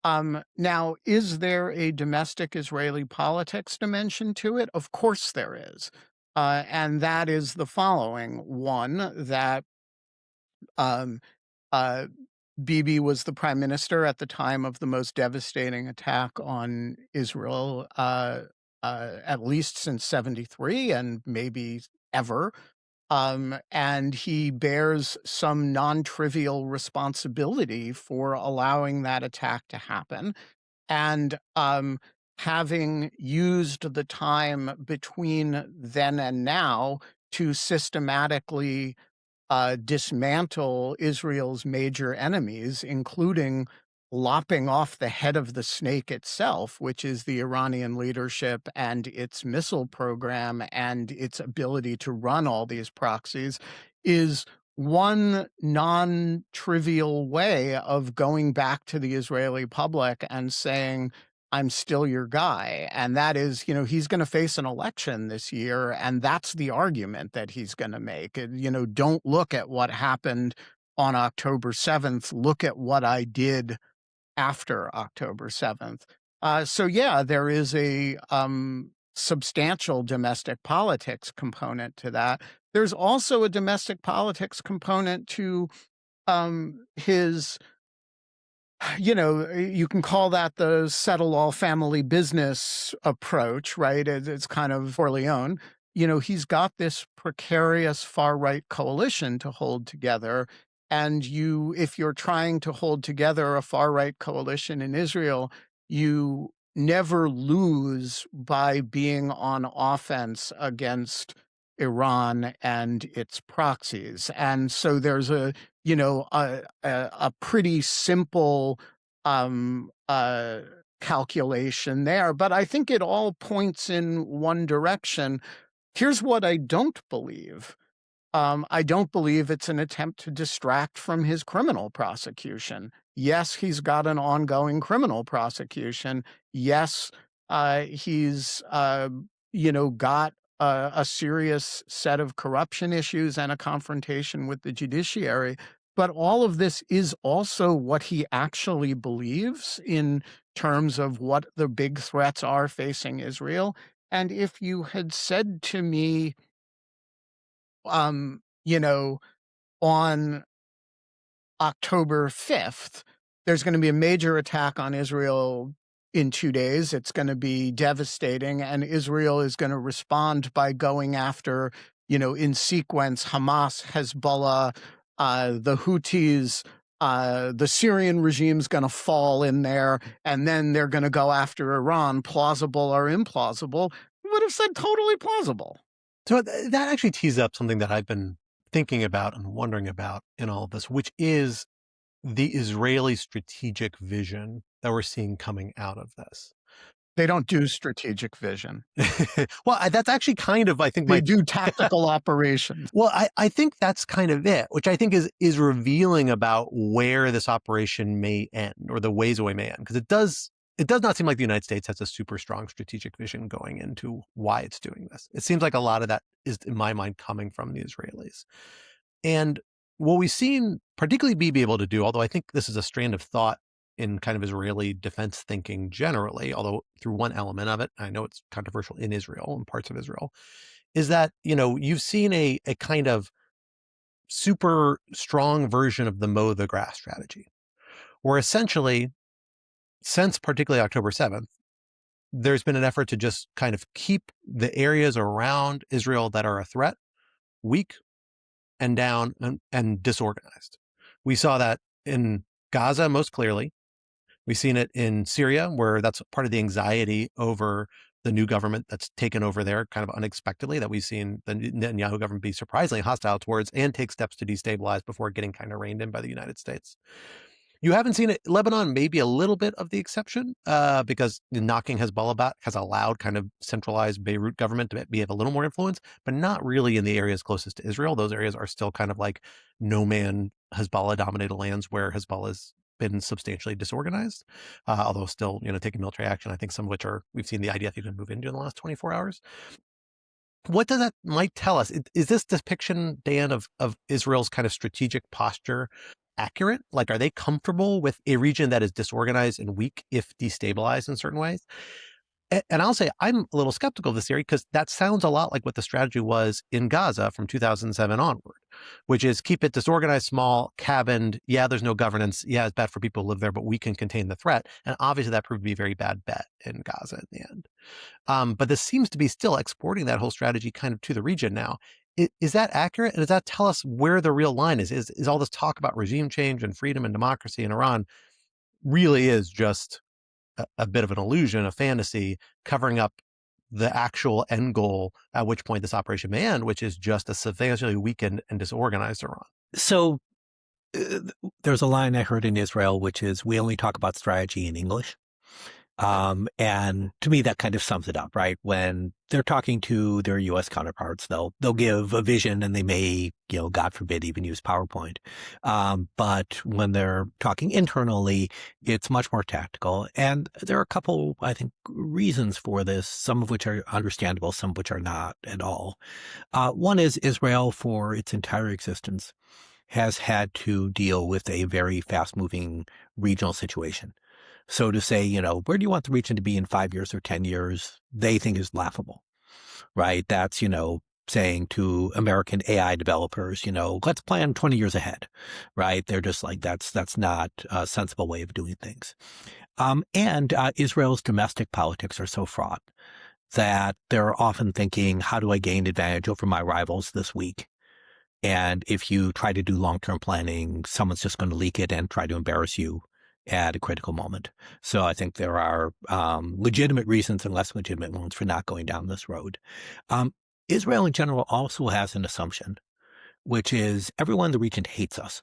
Now, is there a domestic Israeli politics dimension to it? Of course there is. And that is the following. One, that Bibi was the prime minister at the time of the most devastating attack on Israel, at least since 1973 and maybe ever. And he bears some non-trivial responsibility for allowing that attack to happen. And having used the time between then and now to systematically dismantle Israel's major enemies, including lopping off the head of the snake itself, which is the Iranian leadership and its missile program and its ability to run all these proxies, is one non-trivial way of going back to the Israeli public and saying, I'm still your guy. And that is, he's going to face an election this year. And that's the argument that he's going to make. Don't look at what happened on October 7th. Look at what I did after October 7th. So, yeah, there is a substantial domestic politics component to that. There's also a domestic politics component to his, you can call that the settle all family business approach, right? It's kind of Corleone. He's got this precarious far-right coalition to hold together. And if you're trying to hold together a far-right coalition in Israel, you never lose by being on offense against Iran and its proxies. And so there's a pretty simple calculation there. But I think it all points in one direction. Here's what I don't believe. I don't believe it's an attempt to distract from his criminal prosecution. Yes, he's got an ongoing criminal prosecution. Yes, he's got a serious set of corruption issues and a confrontation with the judiciary. But all of this is also what he actually believes in terms of what the big threats are facing Israel. And if you had said to me, on October 5th, there's going to be a major attack on Israel in 2 days. It's going to be devastating, and Israel is going to respond by going after, in sequence, Hamas, Hezbollah, the Houthis, the Syrian regime's going to fall in there, and then they're going to go after Iran, plausible or implausible. I would have said totally plausible. So that actually tees up something that I've been thinking about and wondering about in all of this, which is the Israeli strategic vision that we're seeing coming out of this. They don't do strategic vision. Well, that's actually kind of, I think, they do tactical operations. Well, I think that's kind of it, which I think is revealing about where this operation may end, or the ways away may end, because it does not seem like the United States has a super strong strategic vision going into why it's doing this. It seems like a lot of that is, in my mind, coming from the Israelis. And what we've seen, particularly Bibi able to do, although I think this is a strand of thought in kind of Israeli defense thinking generally, although through one element of it, I know it's controversial in Israel and parts of Israel, is that, you've seen a kind of super strong version of the mow the grass strategy, where essentially, since particularly October 7th, there's been an effort to just kind of keep the areas around Israel that are a threat weak and down and disorganized. We saw that in Gaza most clearly. We've seen it in Syria, where that's part of the anxiety over the new government that's taken over there kind of unexpectedly, that we've seen the Netanyahu government be surprisingly hostile towards and take steps to destabilize before getting kind of reined in by the United States. You haven't seen it. Lebanon may be a little bit of the exception because knocking Hezbollah back has allowed kind of centralized Beirut government to have a little more influence, but not really in the areas closest to Israel. Those areas are still kind of like no man Hezbollah-dominated lands where Hezbollah has been substantially disorganized, although still, taking military action. I think some of which we've seen the IDF even move into in the last 24 hours. What does that might tell us? Is this depiction, Dan, of Israel's kind of strategic posture accurate? Like, are they comfortable with a region that is disorganized and weak if destabilized in certain ways? And I'll say I'm a little skeptical of this theory because that sounds a lot like what the strategy was in Gaza from 2007 onward, which is keep it disorganized, small, cabined. Yeah, there's no governance. Yeah, it's bad for people who live there, but we can contain the threat. And obviously that proved to be a very bad bet in Gaza in the end. But this seems to be still exporting that whole strategy kind of to the region now. Is that accurate? And does that tell us where the real line is? Is all this talk about regime change and freedom and democracy in Iran really is just a bit of an illusion, a fantasy, covering up the actual end goal at which point this operation may end, which is just a substantially weakened and disorganized Iran? So there's a line I heard in Israel, which is, we only talk about strategy in English. And to me, that kind of sums it up, right? When they're talking to their U.S. counterparts, they'll give a vision, and they may, God forbid, even use PowerPoint. But when they're talking internally, it's much more tactical. And there are a couple, I think, reasons for this, some of which are understandable, some of which are not at all. One is Israel, for its entire existence, has had to deal with a very fast-moving regional situation. So to say, where do you want the region to be in 5 years or 10 years, they think is laughable, right? That's, saying to American AI developers, let's plan 20 years ahead, right? They're just like, that's not a sensible way of doing things. And Israel's domestic politics are so fraught that they're often thinking, how do I gain advantage over my rivals this week? And if you try to do long-term planning, someone's just going to leak it and try to embarrass you at a critical moment. So I think there are legitimate reasons and less legitimate ones for not going down this road. Israel in general also has an assumption, which is everyone in the region hates us.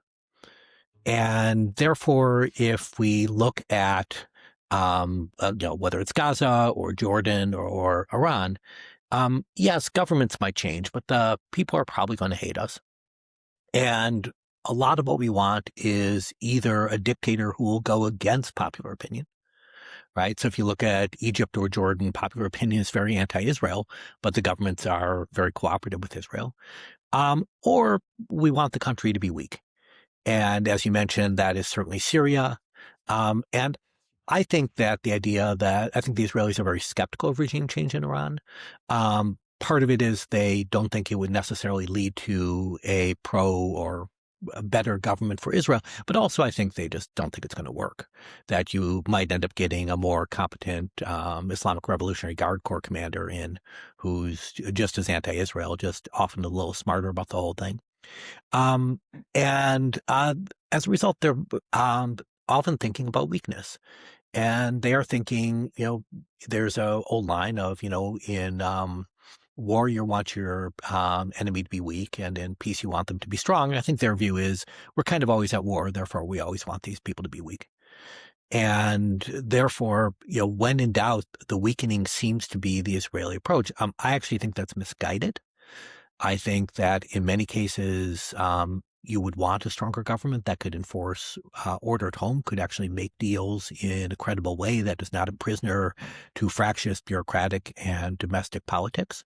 And therefore, if we look at whether it's Gaza or Jordan or Iran, yes, governments might change, but the people are probably going to hate us. And a lot of what we want is either a dictator who will go against popular opinion, right? So if you look at Egypt or Jordan, popular opinion is very anti-Israel, but the governments are very cooperative with Israel. Or we want the country to be weak. And as you mentioned, that is certainly Syria. And I think that I think the Israelis are very skeptical of regime change in Iran. Part of it is they don't think it would necessarily lead to a pro or a better government for Israel, but also I think they just don't think it's going to work, that you might end up getting a more competent Islamic Revolutionary Guard Corps commander in who's just as anti-Israel, just often a little smarter about the whole thing. And as a result, they're often thinking about weakness. And they are thinking, there's a old line of, in war, you want your enemy to be weak, and in peace, you want them to be strong. I think their view is we're kind of always at war, therefore we always want these people to be weak. And therefore, when in doubt, the weakening seems to be the Israeli approach. I actually think that's misguided. I think that in many cases, you would want a stronger government that could enforce order at home, could actually make deals in a credible way that is not a prisoner to fractious bureaucratic and domestic politics.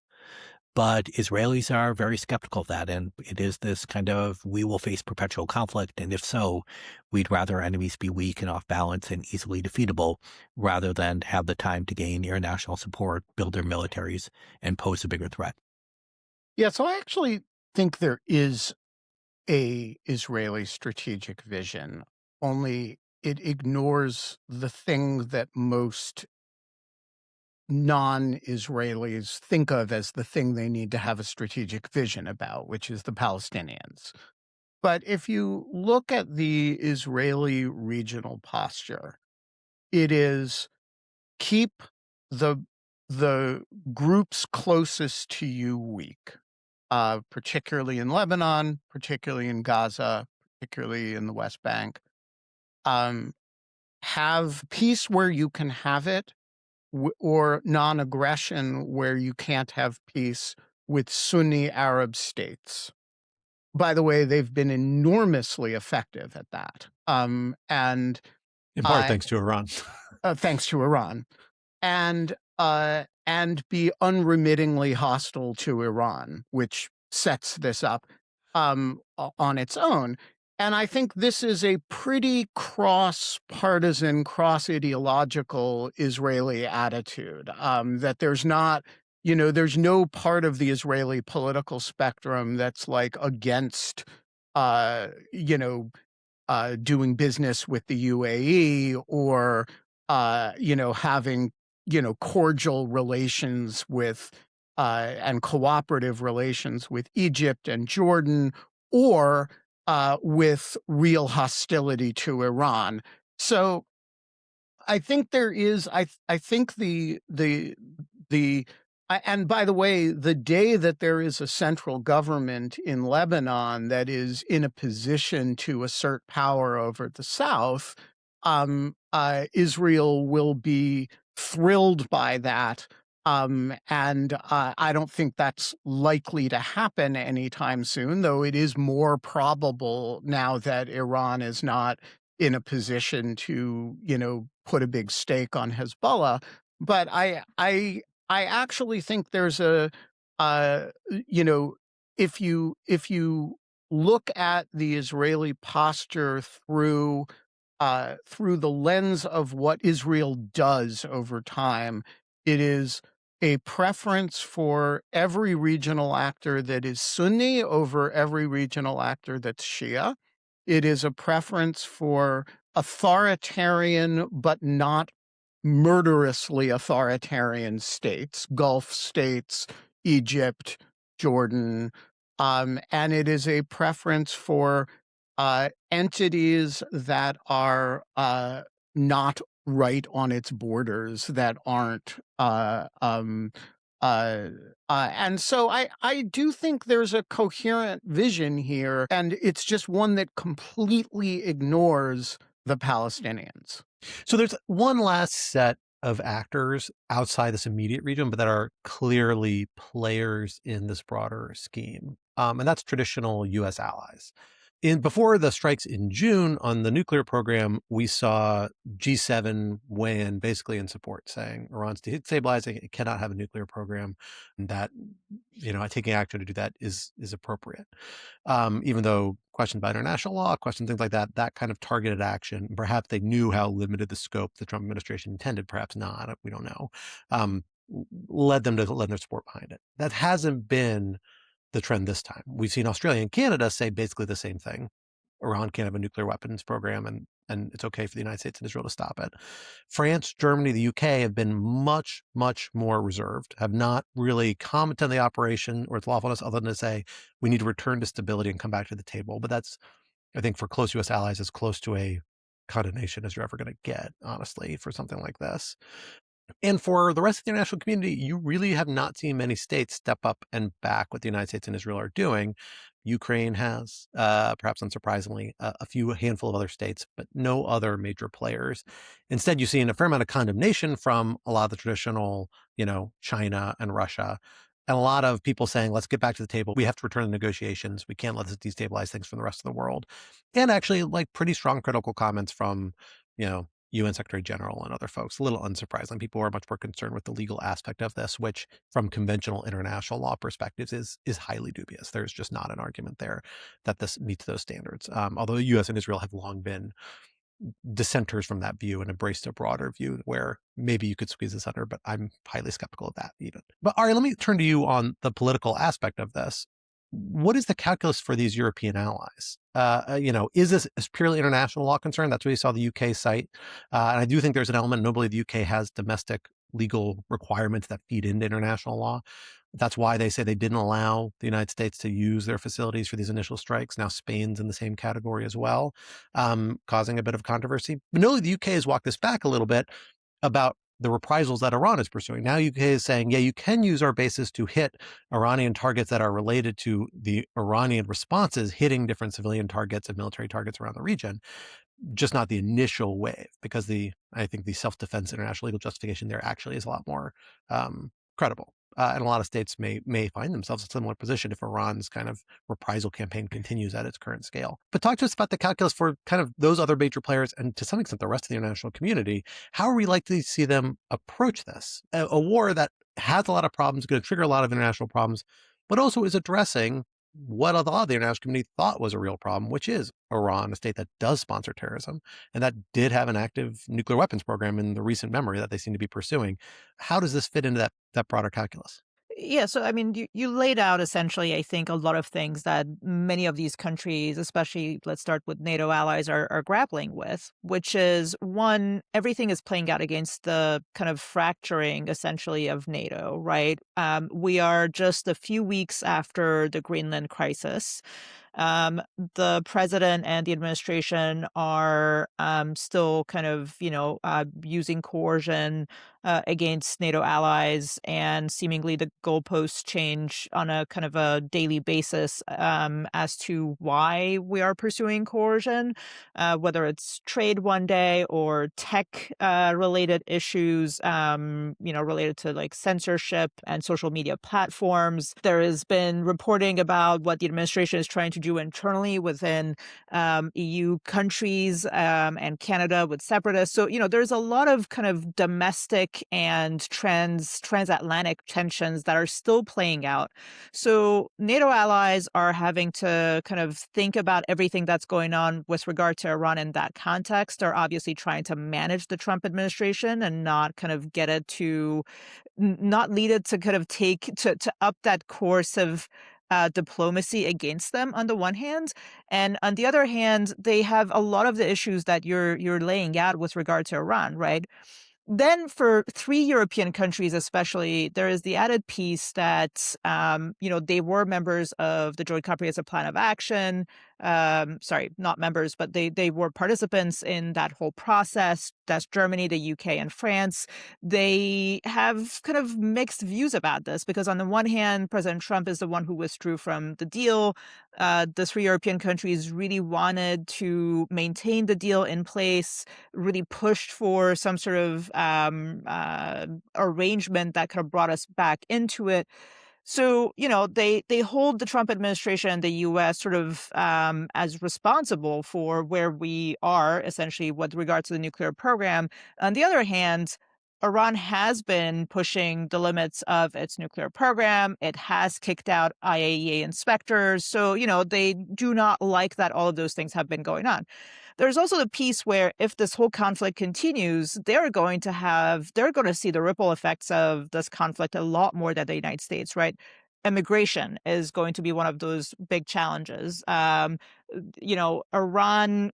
But Israelis are very skeptical of that. And it is this kind of, we will face perpetual conflict. And if so, we'd rather enemies be weak and off balance and easily defeatable rather than have the time to gain international support, build their militaries, and pose a bigger threat. Yeah, so I actually think there is a Israeli strategic vision, only it ignores the thing that most non-Israelis think of as the thing they need to have a strategic vision about, which is the Palestinians. But if you look at the Israeli regional posture, it is keep the groups closest to you weak, particularly in Lebanon, particularly in Gaza, particularly in the West Bank. Have peace where you can have it, or non-aggression where you can't have peace with Sunni Arab states. By the way, they've been enormously effective at that. And in part thanks to Iran. Thanks to Iran. And be unremittingly hostile to Iran, which sets this up on its own. And I think this is a pretty cross-partisan, cross-ideological Israeli attitude, that there's not, there's no part of the Israeli political spectrum that's like against, doing business with the UAE or, having, cordial relations with and cooperative relations with Egypt and Jordan, or with real hostility to Iran. So I think there is, I think and by the way, the day that there is a central government in Lebanon that is in a position to assert power over the South, Israel will be thrilled by that. And I don't think that's likely to happen anytime soon, though it is more probable now that Iran is not in a position to, put a big stake on Hezbollah. But I actually think there's uh, you know, if you look at the Israeli posture through the lens of what Israel does over time, it is a preference for every regional actor that is Sunni over every regional actor that's Shia. It is a preference for authoritarian but not murderously authoritarian states, Gulf states, Egypt, Jordan, and it is a preference for entities that are not right on its borders, that aren't. And so I do think there's a coherent vision here, and it's just one that completely ignores the Palestinians. So there's one last set of actors outside this immediate region, but that are clearly players in this broader scheme. And that's traditional U.S. allies. Before the strikes in June on the nuclear program, we saw G7 weigh in basically in support, saying Iran's destabilizing, it cannot have a nuclear program, and that taking action to do that is appropriate. Even though questioned by international law, questioned things like that, that kind of targeted action, perhaps they knew how limited the scope the Trump administration intended, perhaps not, we don't know, led them to lend their support behind it. That hasn't been the trend this time. We've seen Australia and Canada say basically the same thing. Iran can't have a nuclear weapons program, and it's okay for the United States and Israel to stop it. France, Germany, the UK have been much, much more reserved, have not really commented on the operation or its lawfulness other than to say, we need to return to stability and come back to the table. But that's, I think, for close U.S. allies, as close to a condemnation as you're ever going to get, honestly, for something like this. And for the rest of the international community, you really have not seen many states step up and back what the United States and Israel are doing. Ukraine has, perhaps unsurprisingly, a handful of other states, but no other major players. Instead, you see a fair amount of condemnation from a lot of the traditional, China and Russia, and a lot of people saying, let's get back to the table. We have to return to negotiations. We can't let this destabilize things from the rest of the world. And actually, pretty strong critical comments from, UN Secretary General and other folks. A little unsurprising. People are much more concerned with the legal aspect of this, which from conventional international law perspectives is highly dubious. There's just not an argument there that this meets those standards. Although the U.S. and Israel have long been dissenters from that view and embraced a broader view where maybe you could squeeze this under, but I'm highly skeptical of that even. But Ari, let me turn to you on the political aspect of this. What is the calculus for these European allies? Is this a purely international law concern? That's what you saw the UK cite. And I do think there's an element, notably the UK has domestic legal requirements that feed into international law. That's why they say they didn't allow the United States to use their facilities for these initial strikes. Now Spain's in the same category as well, causing a bit of controversy. But notably the UK has walked this back a little bit about the reprisals that Iran is pursuing. Now UK is saying, yeah, you can use our bases to hit Iranian targets that are related to the Iranian responses hitting different civilian targets and military targets around the region, just not the initial wave, because I think the self-defense international legal justification there actually is a lot more credible. And a lot of states may find themselves in a similar position if Iran's kind of reprisal campaign continues at its current scale. But talk to us about the calculus for kind of those other major players and to some extent the rest of the international community. How are we likely to see them approach this? A war that has a lot of problems, going to trigger a lot of international problems, but also is addressing what a lot of the international community thought was a real problem, which is Iran, a state that does sponsor terrorism and that did have an active nuclear weapons program in the recent memory that they seem to be pursuing. How does this fit into that broader calculus? Yeah, so I mean, you laid out essentially, I think, a lot of things that many of these countries, especially let's start with NATO allies, are grappling with, which is one, everything is playing out against the kind of fracturing essentially of NATO, right? We are just a few weeks after the Greenland crisis. The president and the administration are still kind of, using coercion against NATO allies, and seemingly the goalposts change on a kind of a daily basis as to why we are pursuing coercion, whether it's trade one day or tech related issues, related to like censorship and social media platforms. There has been reporting about what the administration is trying to do internally within EU countries and Canada with separatists. So, there's a lot of kind of domestic and transatlantic tensions that are still playing out. So NATO allies are having to kind of think about everything that's going on with regard to Iran in that context. They're obviously trying to manage the Trump administration and not kind of get it to not lead it to kind of to up that course of diplomacy against them on the one hand, and on the other hand, they have a lot of the issues that you're laying out with regard to Iran, right? Then for 3 European countries especially, there is the added piece that, they were members of the Joint Comprehensive Plan of Action. Sorry, not members, but they were participants in that whole process. That's Germany, the UK, and France. They have kind of mixed views about this because on the one hand, President Trump is the one who withdrew from the deal. The 3 European countries really wanted to maintain the deal in place, really pushed for some sort of arrangement that kind of brought us back into it. So, they hold the Trump administration and the U.S. sort of as responsible for where we are, essentially, with regard to the nuclear program. On the other hand, Iran has been pushing the limits of its nuclear program. It has kicked out IAEA inspectors. So, they do not like that all of those things have been going on. There's also the piece where if this whole conflict continues, they're going to see the ripple effects of this conflict a lot more than the United States, right? Immigration is going to be one of those big challenges. Iran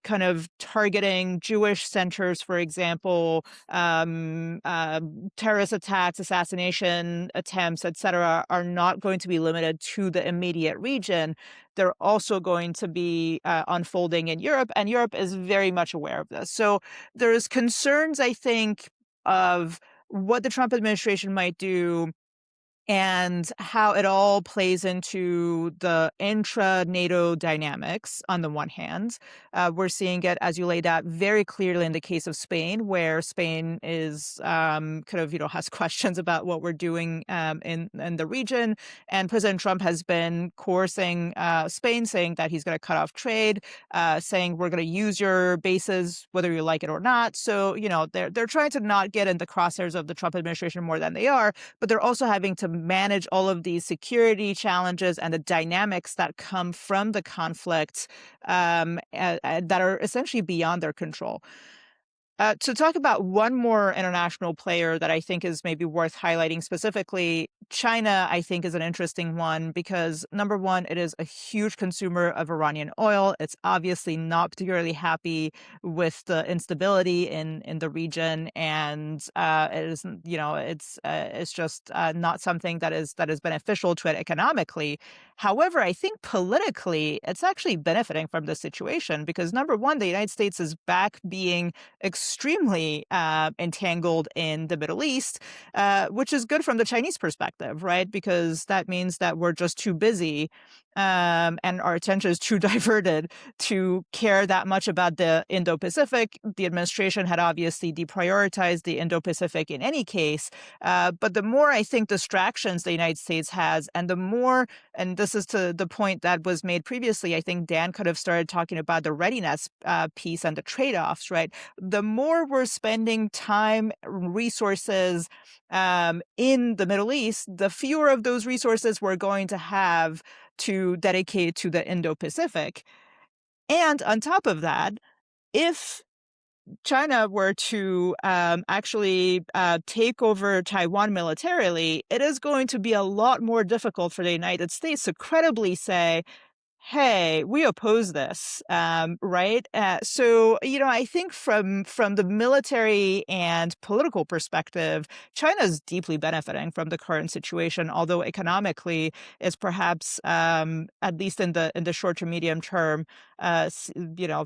kind of targeting Jewish centers, for example, terrorist attacks, assassination attempts, etc., are not going to be limited to the immediate region. They're also going to be unfolding in Europe, and Europe is very much aware of this. So there's concerns, I think, of what the Trump administration might do and how it all plays into the intra-NATO dynamics on the one hand. We're seeing it, as you laid out, very clearly in the case of Spain, where Spain is has questions about what we're doing in the region. And President Trump has been coercing Spain, saying that he's going to cut off trade, saying we're going to use your bases whether you like it or not. So, they're trying to not get in the crosshairs of the Trump administration more than they are, but they're also having to manage all of these security challenges and the dynamics that come from the conflict that are essentially beyond their control. To talk about one more international player that I think is maybe worth highlighting specifically, China, I think, is an interesting one because, number one, it is a huge consumer of Iranian oil. It's obviously not particularly happy with the instability in the region, and it is, it's just not something that is beneficial to it economically. However, I think politically, it's actually benefiting from the situation because, number one, the United States is back being extremely entangled in the Middle East, which is good from the Chinese perspective, right? Because that means that we're just too busy and our attention is too diverted to care that much about the Indo-Pacific. The administration had obviously deprioritized the Indo-Pacific in any case. But the more I think distractions the United States has, and the more, and this is to the point that was made previously, I think Dan could have started talking about the readiness piece and the trade-offs, right? The more we're spending time, resources in the Middle East, the fewer of those resources we're going to have to dedicate to the Indo-Pacific. And on top of that, if China were to actually take over Taiwan militarily, it is going to be a lot more difficult for the United States to credibly say, hey, we oppose this, right? So, I think from the military and political perspective, China's deeply benefiting from the current situation, although economically is perhaps, at least in the short to medium term,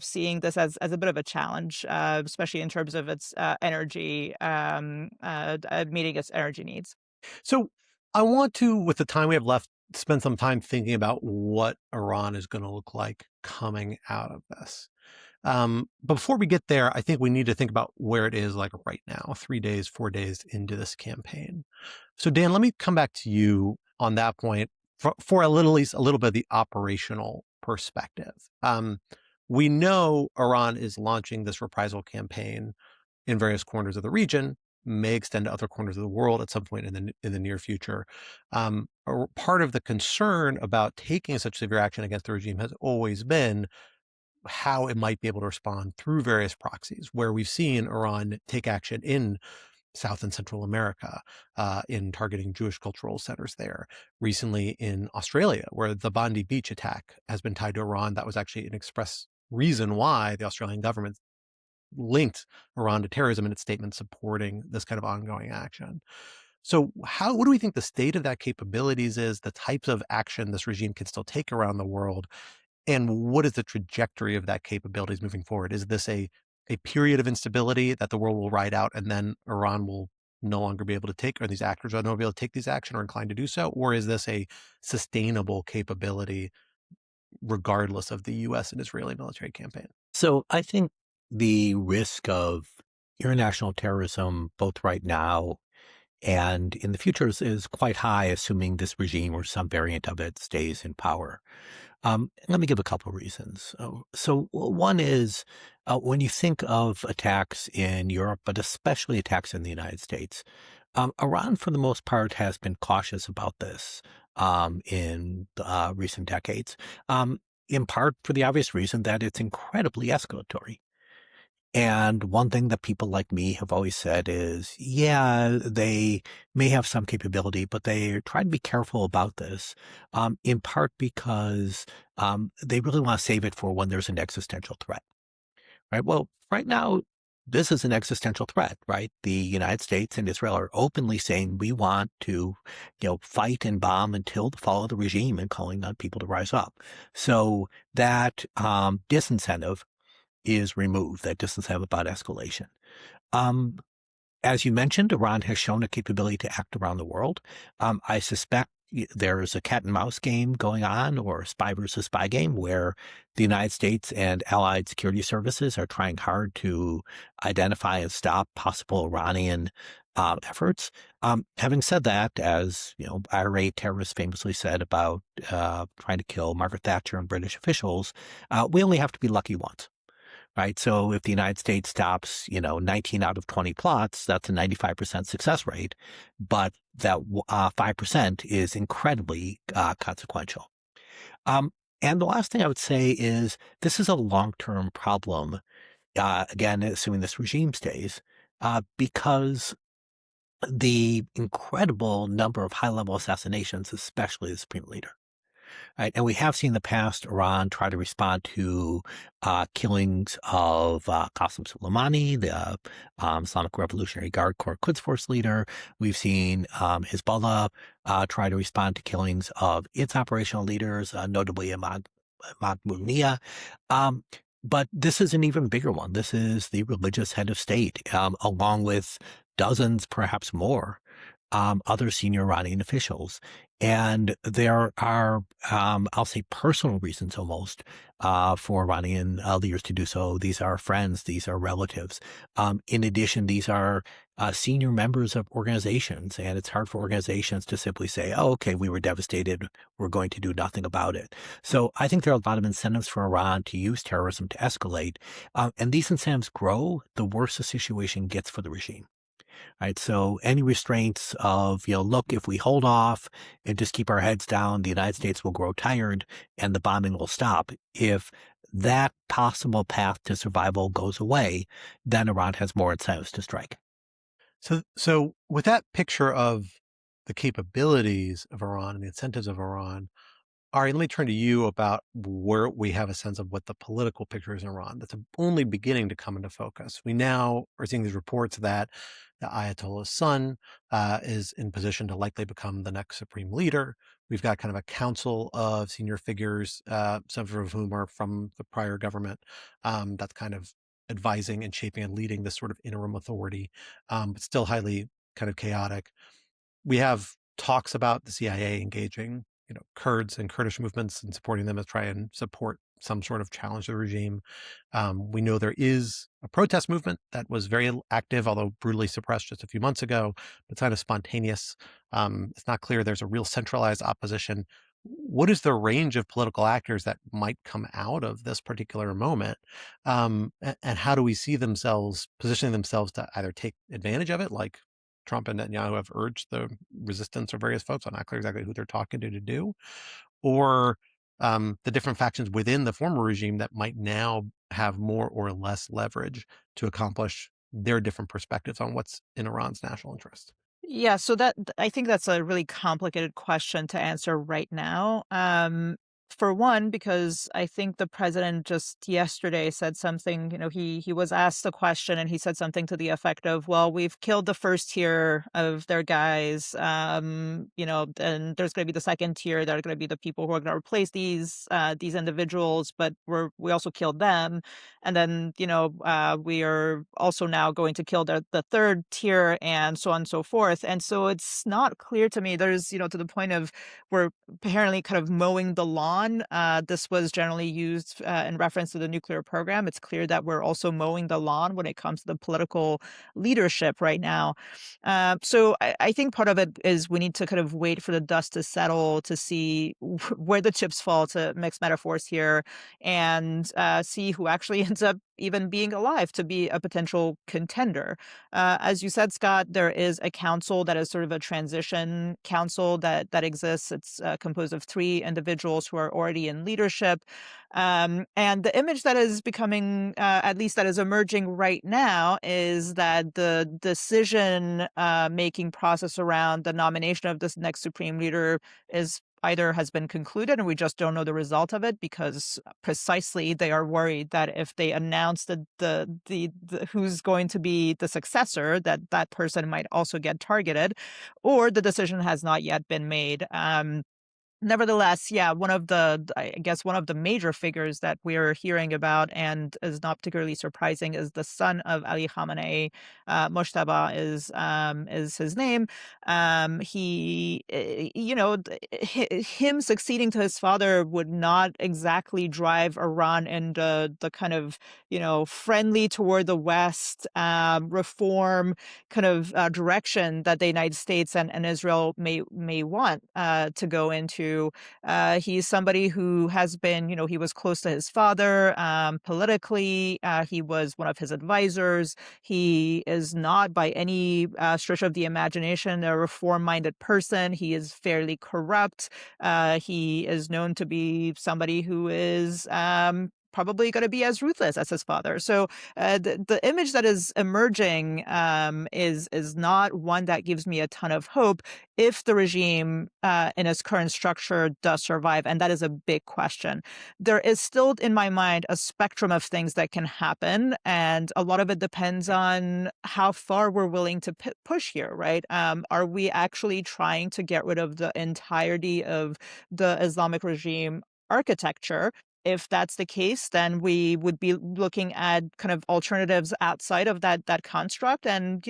seeing this as a bit of a challenge, especially in terms of its energy, meeting its energy needs. So I want to, with the time we have left, spend some time thinking about what Iran is going to look like coming out of this. Before we get there, I think we need to think about where it is like right now, 3 days, 4 days into this campaign. So Dan, let me come back to you on that point for at least a little bit of the operational perspective. We know Iran is launching this reprisal campaign in various corners of the region, may extend to other corners of the world at some point in the near future. Part of the concern about taking such severe action against the regime has always been how it might be able to respond through various proxies, where we've seen Iran take action in South and Central America, in targeting Jewish cultural centers there. Recently in Australia, where the Bondi Beach attack has been tied to Iran. That was actually an express reason why the Australian government linked Iran to terrorism in its statement supporting this kind of ongoing action. So what do we think the state of that capabilities is, the types of action this regime can still take around the world, and what is the trajectory of that capabilities moving forward? Is this a period of instability that the world will ride out and then Iran will no longer be able to take, or these actors are no longer be able to take these action or inclined to do so? Or is this a sustainable capability regardless of the US and Israeli military campaign? So I think the risk of international terrorism, both right now and in the future, is quite high, assuming this regime or some variant of it stays in power. Let me give a couple of reasons. So one is when you think of attacks in Europe, but especially attacks in the United States, Iran, for the most part, has been cautious about this in recent decades, in part for the obvious reason that it's incredibly escalatory. And one thing that people like me have always said is, yeah, they may have some capability, but they try to be careful about this, in part because they really want to save it for when there's an existential threat, right? Well, right now, this is an existential threat, right? The United States and Israel are openly saying we want to, fight and bomb until the fall of the regime and calling on people to rise up. So that disincentive is removed, that disincentive about escalation. Um, as you mentioned, Iran has shown a capability to act around the world. I suspect there is a cat and mouse game going on, or a spy versus spy game, where the United States and allied security services are trying hard to identify and stop possible Iranian efforts. Having said that, as IRA terrorists famously said about trying to kill Margaret Thatcher and British officials, we only have to be lucky once. Right. So if the United States stops, 19 out of 20 plots, that's a 95% success rate. But that 5% is incredibly consequential. And the last thing I would say is this is a long-term problem, again, assuming this regime stays, because the incredible number of high-level assassinations, especially the supreme leader. Right. And we have seen in the past Iran try to respond to killings of Qasem Soleimani, the Islamic Revolutionary Guard Corps Quds Force leader. We've seen Hezbollah try to respond to killings of its operational leaders, notably Ahmad Muniya. But this is an even bigger one. This is the religious head of state, along with dozens, perhaps more, other senior Iranian officials. And there are, I'll say, personal reasons almost for Iranian leaders to do so. These are friends. These are relatives. In addition, these are senior members of organizations. And it's hard for organizations to simply say, oh, okay, we were devastated. We're going to do nothing about it. So I think there are a lot of incentives for Iran to use terrorism to escalate. And these incentives grow the worse the situation gets for the regime. Right. So any restraints of, look, if we hold off and just keep our heads down, the United States will grow tired and the bombing will stop. If that possible path to survival goes away, then Iran has more incentives to strike. So with that picture of the capabilities of Iran and the incentives of Iran, Ari, let me turn to you about where we have a sense of what the political picture is in Iran. That's only beginning to come into focus. We now are seeing these reports that the Ayatollah's son is in position to likely become the next supreme leader. We've got kind of a council of senior figures, some of whom are from the prior government, that's kind of advising and shaping and leading this sort of interim authority, but still highly kind of chaotic. We have talks about the CIA engaging, Kurds and Kurdish movements and supporting them to try and support some sort of challenge to the regime. We know there is a protest movement that was very active, although brutally suppressed just a few months ago, but it's kind of spontaneous. It's not clear there's a real centralized opposition. What is the range of political actors that might come out of this particular moment? And how do we see themselves positioning themselves to either take advantage of it, like Trump and Netanyahu have urged the resistance of various folks, I'm not clear exactly who they're talking to do, or the different factions within the former regime that might now have more or less leverage to accomplish their different perspectives on what's in Iran's national interest. Yeah, so I think that's a really complicated question to answer right now. For one, because I think the president just yesterday said something, he was asked a question and he said something to the effect of, well, we've killed the first tier of their guys, and there's going to be the second tier that are going to be the people who are going to replace these individuals, but we also killed them. And then, we are also now going to kill the third tier and so on and so forth. And so it's not clear to me. There's, to the point of we're apparently kind of mowing the lawn. This was generally used in reference to the nuclear program. It's clear that we're also mowing the lawn when it comes to the political leadership right now. So I think part of it is we need to kind of wait for the dust to settle to see where the chips fall, to mix metaphors here, and see who actually ends up even being alive to be a potential contender. As you said, Scott, there is a council that is sort of a transition council that exists. It's composed of 3 individuals who are already in leadership. And the image that is becoming, at least that is emerging right now, is that the decision making process around the nomination of this next supreme leader is either has been concluded and we just don't know the result of it, because precisely they are worried that if they announce the who's going to be the successor, that person might also get targeted, or the decision has not yet been made. Nevertheless, yeah, I guess one of the major figures that we're hearing about and is not particularly surprising is the son of Ali Khamenei. Moshtaba is his name. Him succeeding to his father would not exactly drive Iran into the kind of, friendly toward the West, reform kind of direction that the United States and Israel may want to go into. He's somebody who has been, he was close to his father politically. He was one of his advisors. He is not by any stretch of the imagination a reform-minded person. He is fairly corrupt. He is known to be somebody who is probably going to be as ruthless as his father. So the image that is emerging is not one that gives me a ton of hope if the regime in its current structure does survive, and that is a big question. There is still, in my mind, a spectrum of things that can happen, and a lot of it depends on how far we're willing to push here, right? Are we actually trying to get rid of the entirety of the Islamic regime architecture? If that's the case, then we would be looking at kind of alternatives outside of that construct. And,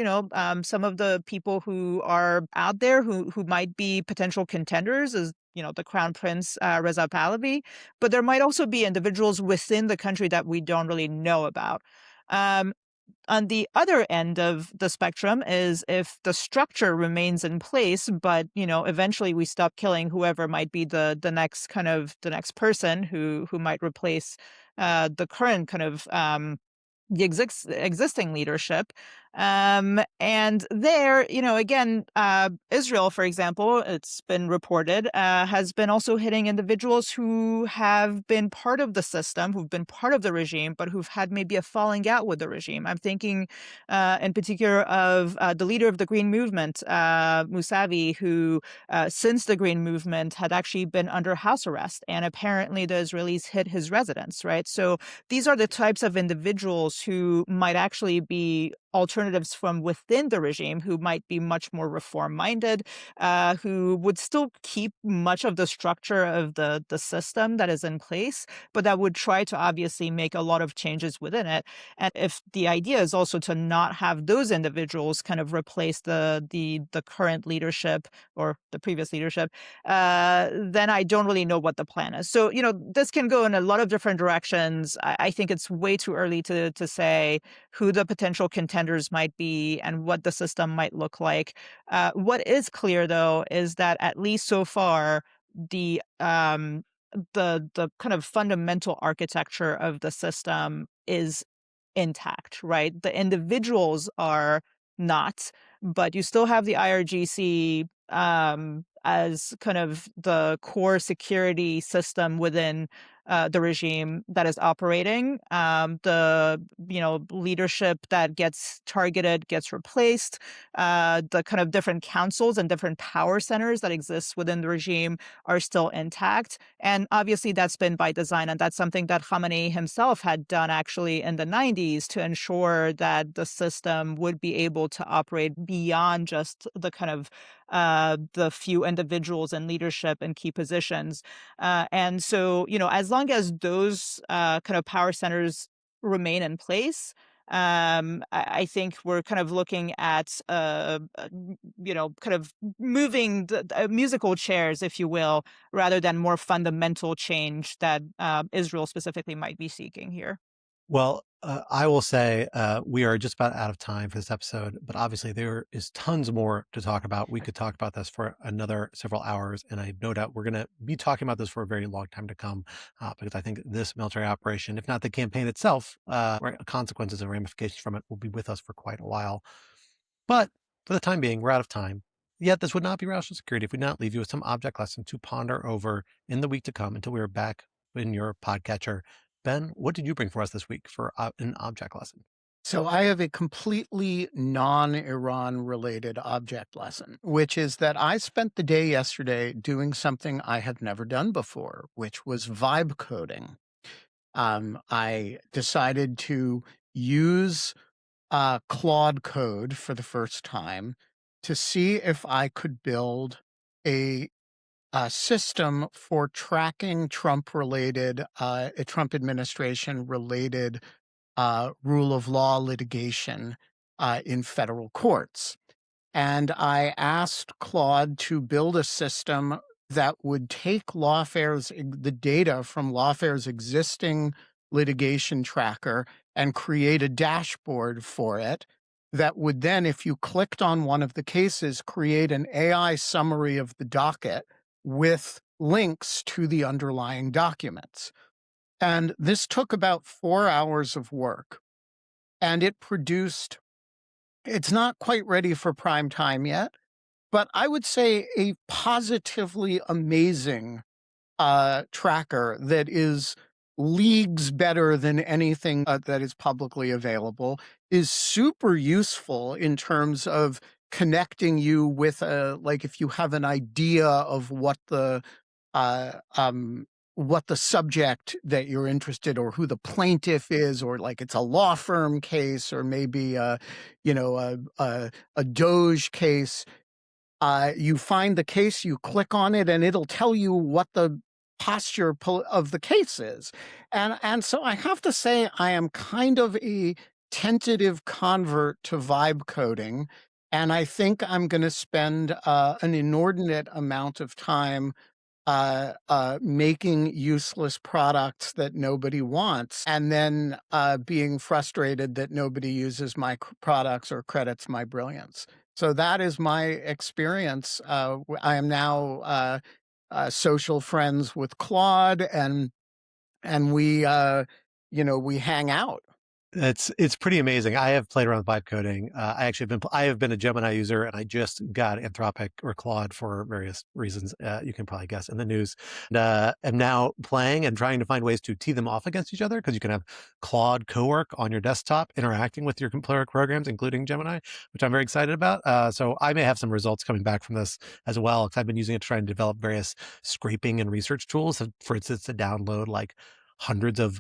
some of the people who are out there who might be potential contenders is, the Crown Prince, Reza Pahlavi. But there might also be individuals within the country that we don't really know about. On the other end of the spectrum is if the structure remains in place, but, eventually we stop killing whoever might be the next person who might replace the current kind of the existing leadership. And there, again, Israel, for example, it's been reported, has been also hitting individuals who have been part of the system, who've been part of the regime, but who've had maybe a falling out with the regime. I'm thinking in particular of the leader of the Green Movement, Mousavi, who since the Green Movement had actually been under house arrest, and apparently the Israelis hit his residence, right? So these are the types of individuals who might actually be alternatives from within the regime, who might be much more reform-minded, who would still keep much of the structure of the system that is in place, but that would try to obviously make a lot of changes within it. And if the idea is also to not have those individuals kind of replace the current leadership or the previous leadership, then I don't really know what the plan is. So, this can go in a lot of different directions. I think it's way too early to say who the potential contenders might be and what the system might look like. What is clear, though, is that at least so far, the kind of fundamental architecture of the system is intact, right? The individuals are not, but you still have the IRGC as kind of the core security system within the regime that is operating. The leadership that gets targeted gets replaced. The kind of different councils and different power centers that exist within the regime are still intact. And obviously that's been by design. And that's something that Khamenei himself had done actually in the 90s to ensure that the system would be able to operate beyond just the kind of the few individuals in leadership and key positions. And so, as long as those kind of power centers remain in place, I think we're kind of looking at, kind of moving the musical chairs, if you will, rather than more fundamental change that Israel specifically might be seeking here. Well, I will say we are just about out of time for this episode, but obviously there is tons more to talk about. We could talk about this for another several hours, and I have no doubt we're going to be talking about this for a very long time to come, because I think this military operation, if not the campaign itself, consequences and ramifications from it will be with us for quite a while. But for the time being, we're out of time. Yet this would not be rational security if we did not leave you with some object lesson to ponder over in the week to come until we are back in your podcatcher. Ben, what did you bring for us this week for an object lesson? So I have a completely non-Iran related object lesson, which is that I spent the day yesterday doing something I had never done before, which was vibe coding. I decided to use Claude code for the first time to see if I could build a system for tracking Trump-related, Trump administration-related rule of law litigation in federal courts. And I asked Claude to build a system that would take the data from Lawfare's existing litigation tracker and create a dashboard for it that would then, if you clicked on one of the cases, create an AI summary of the docket with links to the underlying documents. And this took about 4 hours of work, and it produced, it's not quite ready for prime time yet, but I would say a positively amazing tracker that is leagues better than anything that is publicly available, is super useful in terms of connecting you with like if you have an idea of uh, um, what the subject that you're interested or who the plaintiff is, or like it's a law firm case or maybe a Doge case. You find the case, you click on it, and it'll tell you what the posture of the case is. And so I have to say I am kind of a tentative convert to vibe coding, and I think I'm going to spend an inordinate amount of time making useless products that nobody wants, and then being frustrated that nobody uses my products or credits my brilliance. So that is my experience. I am now social friends with Claude, and we we hang out. It's pretty amazing. I have played around with vibe coding. I have been a Gemini user, and I just got Anthropic or Claude for various reasons. You can probably guess in the news. And am now playing and trying to find ways to tee them off against each other, because you can have Claude co-work on your desktop interacting with your compiler programs, including Gemini, which I'm very excited about. So I may have some results coming back from this as well, because I've been using it to try and develop various scraping and research tools. For instance, to download like hundreds of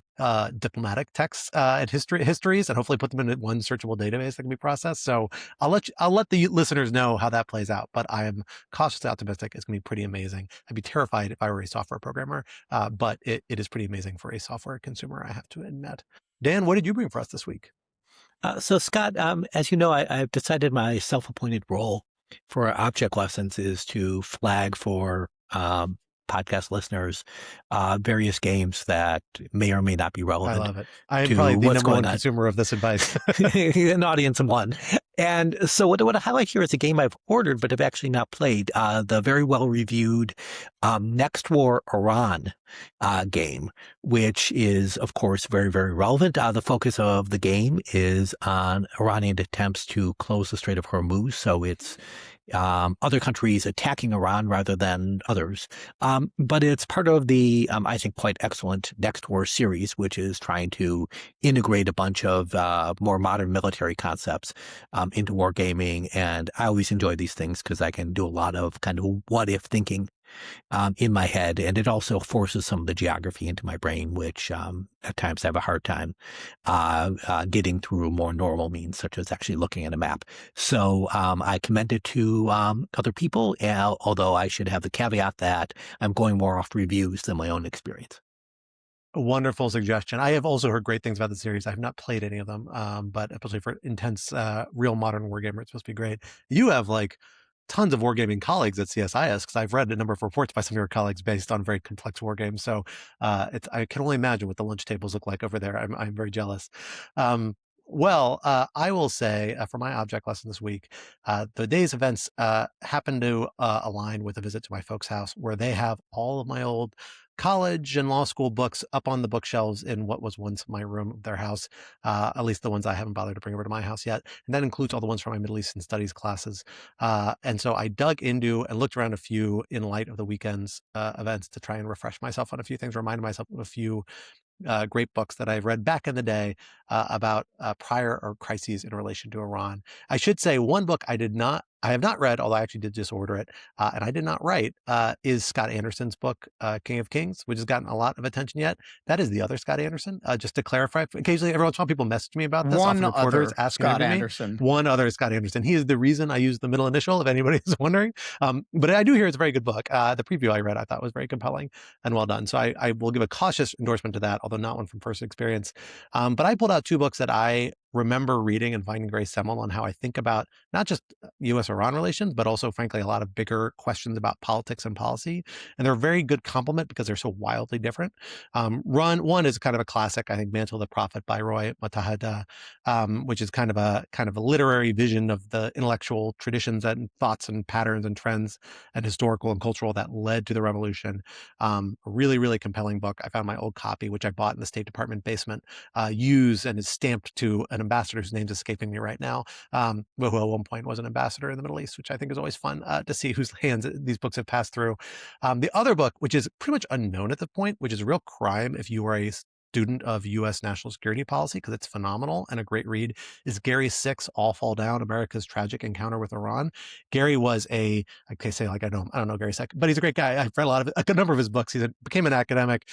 diplomatic texts and histories, and hopefully put them in one searchable database that can be processed. So I'll let the listeners know how that plays out, but I am cautiously optimistic it's going to be pretty amazing. I'd be terrified if I were a software programmer, but it is pretty amazing for a software consumer, I have to admit. Dan, what did you bring for us this week? So Scott, as you know, I've decided my self-appointed role for object lessons is to flag for podcast listeners various games that may or may not be relevant. I love it. I am probably the number one consumer of this advice. An audience of one. And so what I want to highlight here is a game I've ordered but have actually not played, the very well-reviewed Next War Iran game, which is, of course, very, very relevant. The focus of the game is on Iranian attempts to close the Strait of Hormuz, so it's other countries attacking Iran rather than others. But it's part of the, I think, quite excellent Next War series, which is trying to integrate a bunch of more modern military concepts into wargaming. And I always enjoy these things because I can do a lot of kind of what-if thinking in my head. And it also forces some of the geography into my brain, which at times I have a hard time getting through more normal means, such as actually looking at a map. So I commend it to other people, although I should have the caveat that I'm going more off reviews than my own experience. A wonderful suggestion. I have also heard great things about the series. I have not played any of them, but especially for intense, real modern wargamer, it's supposed to be great. You have like tons of wargaming colleagues at CSIS, because I've read a number of reports by some of your colleagues based on very complex wargames. So I can only imagine what the lunch tables look like over there. I'm very jealous. I will say for my object lesson this week, the day's events happen to align with a visit to my folks' house, where they have all of my old college and law school books up on the bookshelves in what was once my room of their house, at least the ones I haven't bothered to bring over to my house yet. And that includes all the ones from my Middle Eastern studies classes. And so I dug into and looked around a few in light of the weekend's events to try and refresh myself on a few things, remind myself of a few great books that I've read back in the day about prior or crises in relation to Iran. I should say one book I have not read, although I actually did just order it, and I did not write, is Scott Anderson's book, King of Kings, which has gotten a lot of attention yet. That is the other Scott Anderson. Just to clarify, occasionally every once in a while people message me about this. One reporters other asking Scott Anderson. One other Scott Anderson. He is the reason I use the middle initial, if anybody is wondering. But I do hear it's a very good book. The preview I read I thought was very compelling and well done. So I will give a cautious endorsement to that, although not one from first experience. But I pulled out two books that I remember reading and finding very seminal on how I think about not just U.S.-Iran relations, but also, frankly, a lot of bigger questions about politics and policy. And they're a very good complement because they're so wildly different. One is kind of a classic, I think, Mantle of the Prophet by Roy Mutahada, which is kind of a literary vision of the intellectual traditions and thoughts and patterns and trends and historical and cultural that led to the revolution. A really, really compelling book. I found my old copy, which I bought in the State Department basement, used and is stamped to an ambassador whose name's escaping me right now, who at one point was an ambassador in the Middle East, which I think is always fun to see whose hands these books have passed through. The other book, which is pretty much unknown at the point, which is a real crime if you are a student of U.S. national security policy, because it's phenomenal and a great read, is Gary Sick's All Fall Down, America's Tragic Encounter with Iran. Gary was I don't know Gary Sick, but he's a great guy. I've read a number of his books. He became an academic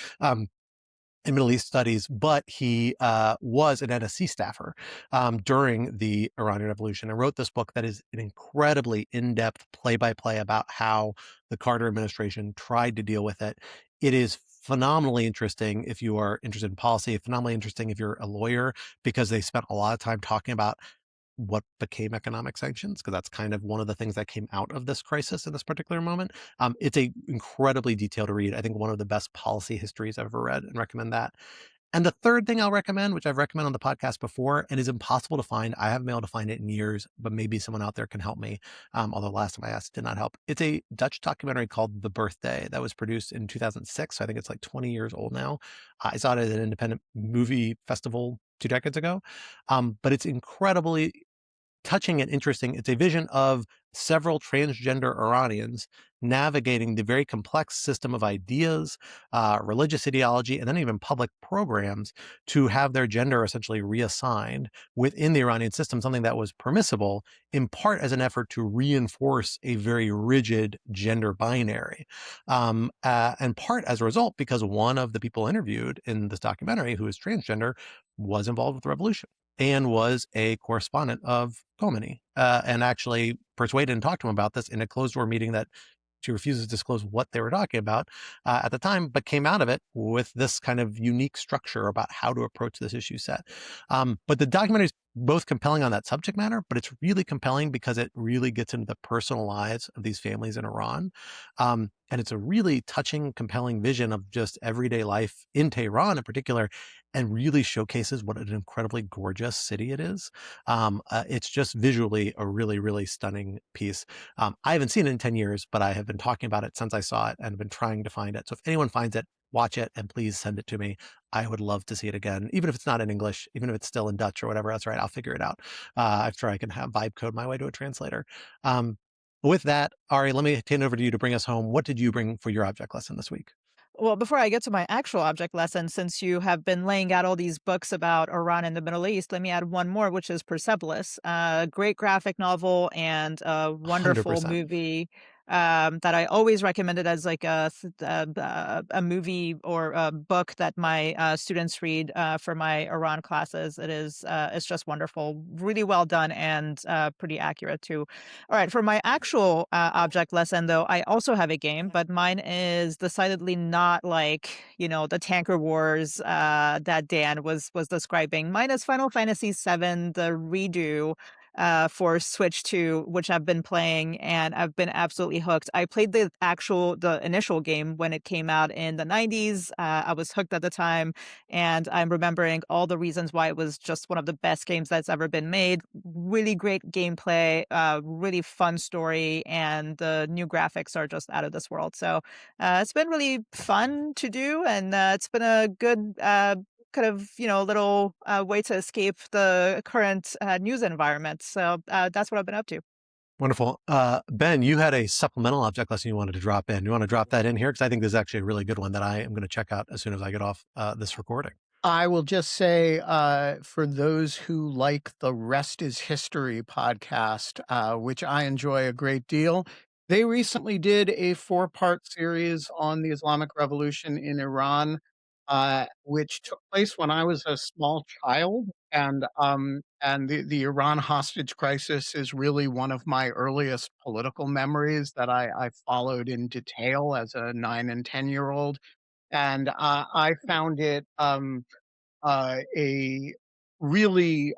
in Middle East studies, but he was an NSC staffer during the Iranian Revolution and wrote this book that is an incredibly in-depth play-by-play about how the Carter administration tried to deal with it. It is phenomenally interesting if you are interested in policy, phenomenally interesting if you're a lawyer, because they spent a lot of time talking about what became economic sanctions, because that's kind of one of the things that came out of this crisis in this particular moment. It's a incredibly detailed read. I think one of the best policy histories I've ever read, and recommend that. And the third thing I'll recommend, which I've recommended on the podcast before and is impossible to find, I haven't been able to find it in years, but maybe someone out there can help me, although last time I asked it did not help. It's a Dutch documentary called The Birthday that was produced in 2006, so I think it's like 20 years old now. I saw it at an independent movie festival 2 decades ago. But it's incredibly touching and interesting. It's a vision of several transgender Iranians navigating the very complex system of ideas, religious ideology, and then even public programs to have their gender essentially reassigned within the Iranian system, something that was permissible in part as an effort to reinforce a very rigid gender binary. And part as a result, because one of the people interviewed in this documentary who is transgender was involved with the revolution and was a correspondent of Khomeini, and actually persuaded and talked to him about this in a closed-door meeting that she refuses to disclose what they were talking about at the time, but came out of it with this kind of unique structure about how to approach this issue set. But the documentary is both compelling on that subject matter, but it's really compelling because it really gets into the personal lives of these families in Iran. And it's a really touching, compelling vision of just everyday life in Tehran in particular, and really showcases what an incredibly gorgeous city it is. It's just visually a really, really stunning piece. I haven't seen it in 10 years, but I have been talking about it since I saw it and been trying to find it. So if anyone finds it, watch it and please send it to me. I would love to see it again, even if it's not in English, even if it's still in Dutch or whatever. That's right. I'll figure it out. I'm sure I can have vibe code my way to a translator. With that, Ari, let me turn over to you to bring us home. What did you bring for your object lesson this week? Well, before I get to my actual object lesson, since you have been laying out all these books about Iran and the Middle East, let me add one more, which is Persepolis, a great graphic novel and a wonderful 100%. movie that I always recommended as like a movie or a book that my students read for my Iran classes. It's just wonderful, really well done, and pretty accurate too. All right, for my actual object lesson, though, I also have a game, but mine is decidedly not like, the tanker wars that Dan was describing. Mine is Final Fantasy VII, the redo for Switch 2, which I've been playing and I've been absolutely hooked. I played the initial game when it came out in the 90s. I was hooked at the time, and I'm remembering all the reasons why it was just one of the best games that's ever been made. Really great gameplay, really fun story, and the new graphics are just out of this world. So it's been really fun to do, and it's been a good kind of little way to escape the current news environment. So that's what I've been up to. Wonderful. Ben, you had a supplemental object lesson you wanted to drop in. You want to drop that in here? Because I think this is actually a really good one that I am going to check out as soon as I get off this recording. I will just say, for those who like the Rest is History podcast, which I enjoy a great deal, they recently did a 4-part series on the Islamic Revolution in Iran, which took place when I was a small child. And the Iran hostage crisis is really one of my earliest political memories that I followed in detail as a 9 and 10-year-old. And I found it a really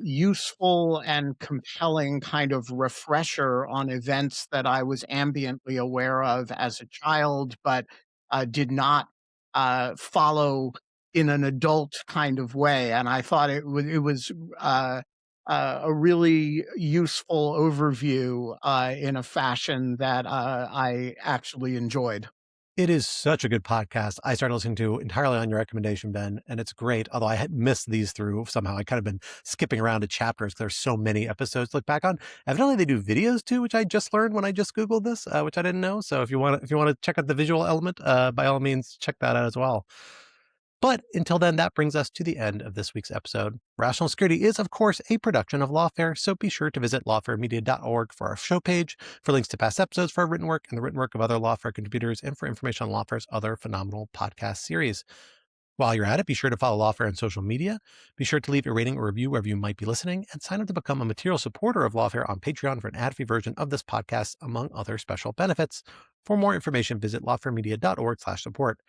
useful and compelling kind of refresher on events that I was ambiently aware of as a child, but did not follow in an adult kind of way. And I thought it was a really useful overview in a fashion that I actually enjoyed. It is such a good podcast. I started listening to entirely on your recommendation, Ben, and it's great. Although I had missed these through somehow. I kind of been skipping around to chapters because there's so many episodes to look back on. Evidently, they do videos too, which I just learned when I just Googled this, which I didn't know. So if you want to check out the visual element, by all means, check that out as well. But until then, that brings us to the end of this week's episode. Rational Security is, of course, a production of Lawfare, so be sure to visit lawfaremedia.org for our show page, for links to past episodes, for our written work and the written work of other Lawfare contributors, and for information on Lawfare's other phenomenal podcast series. While you're at it, be sure to follow Lawfare on social media. Be sure to leave a rating or review wherever you might be listening, and sign up to become a material supporter of Lawfare on Patreon for an ad-free version of this podcast, among other special benefits. For more information, visit lawfaremedia.org/support.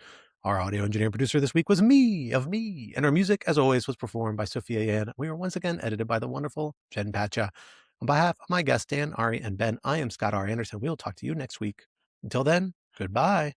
Our audio engineer and producer this week was me, and our music, as always, was performed by Sophia Yan. We were once again edited by the wonderful Jen Patcha. On behalf of my guests, Dan, Ari, and Ben, I am Scott R. Anderson. We'll talk to you next week. Until then, goodbye.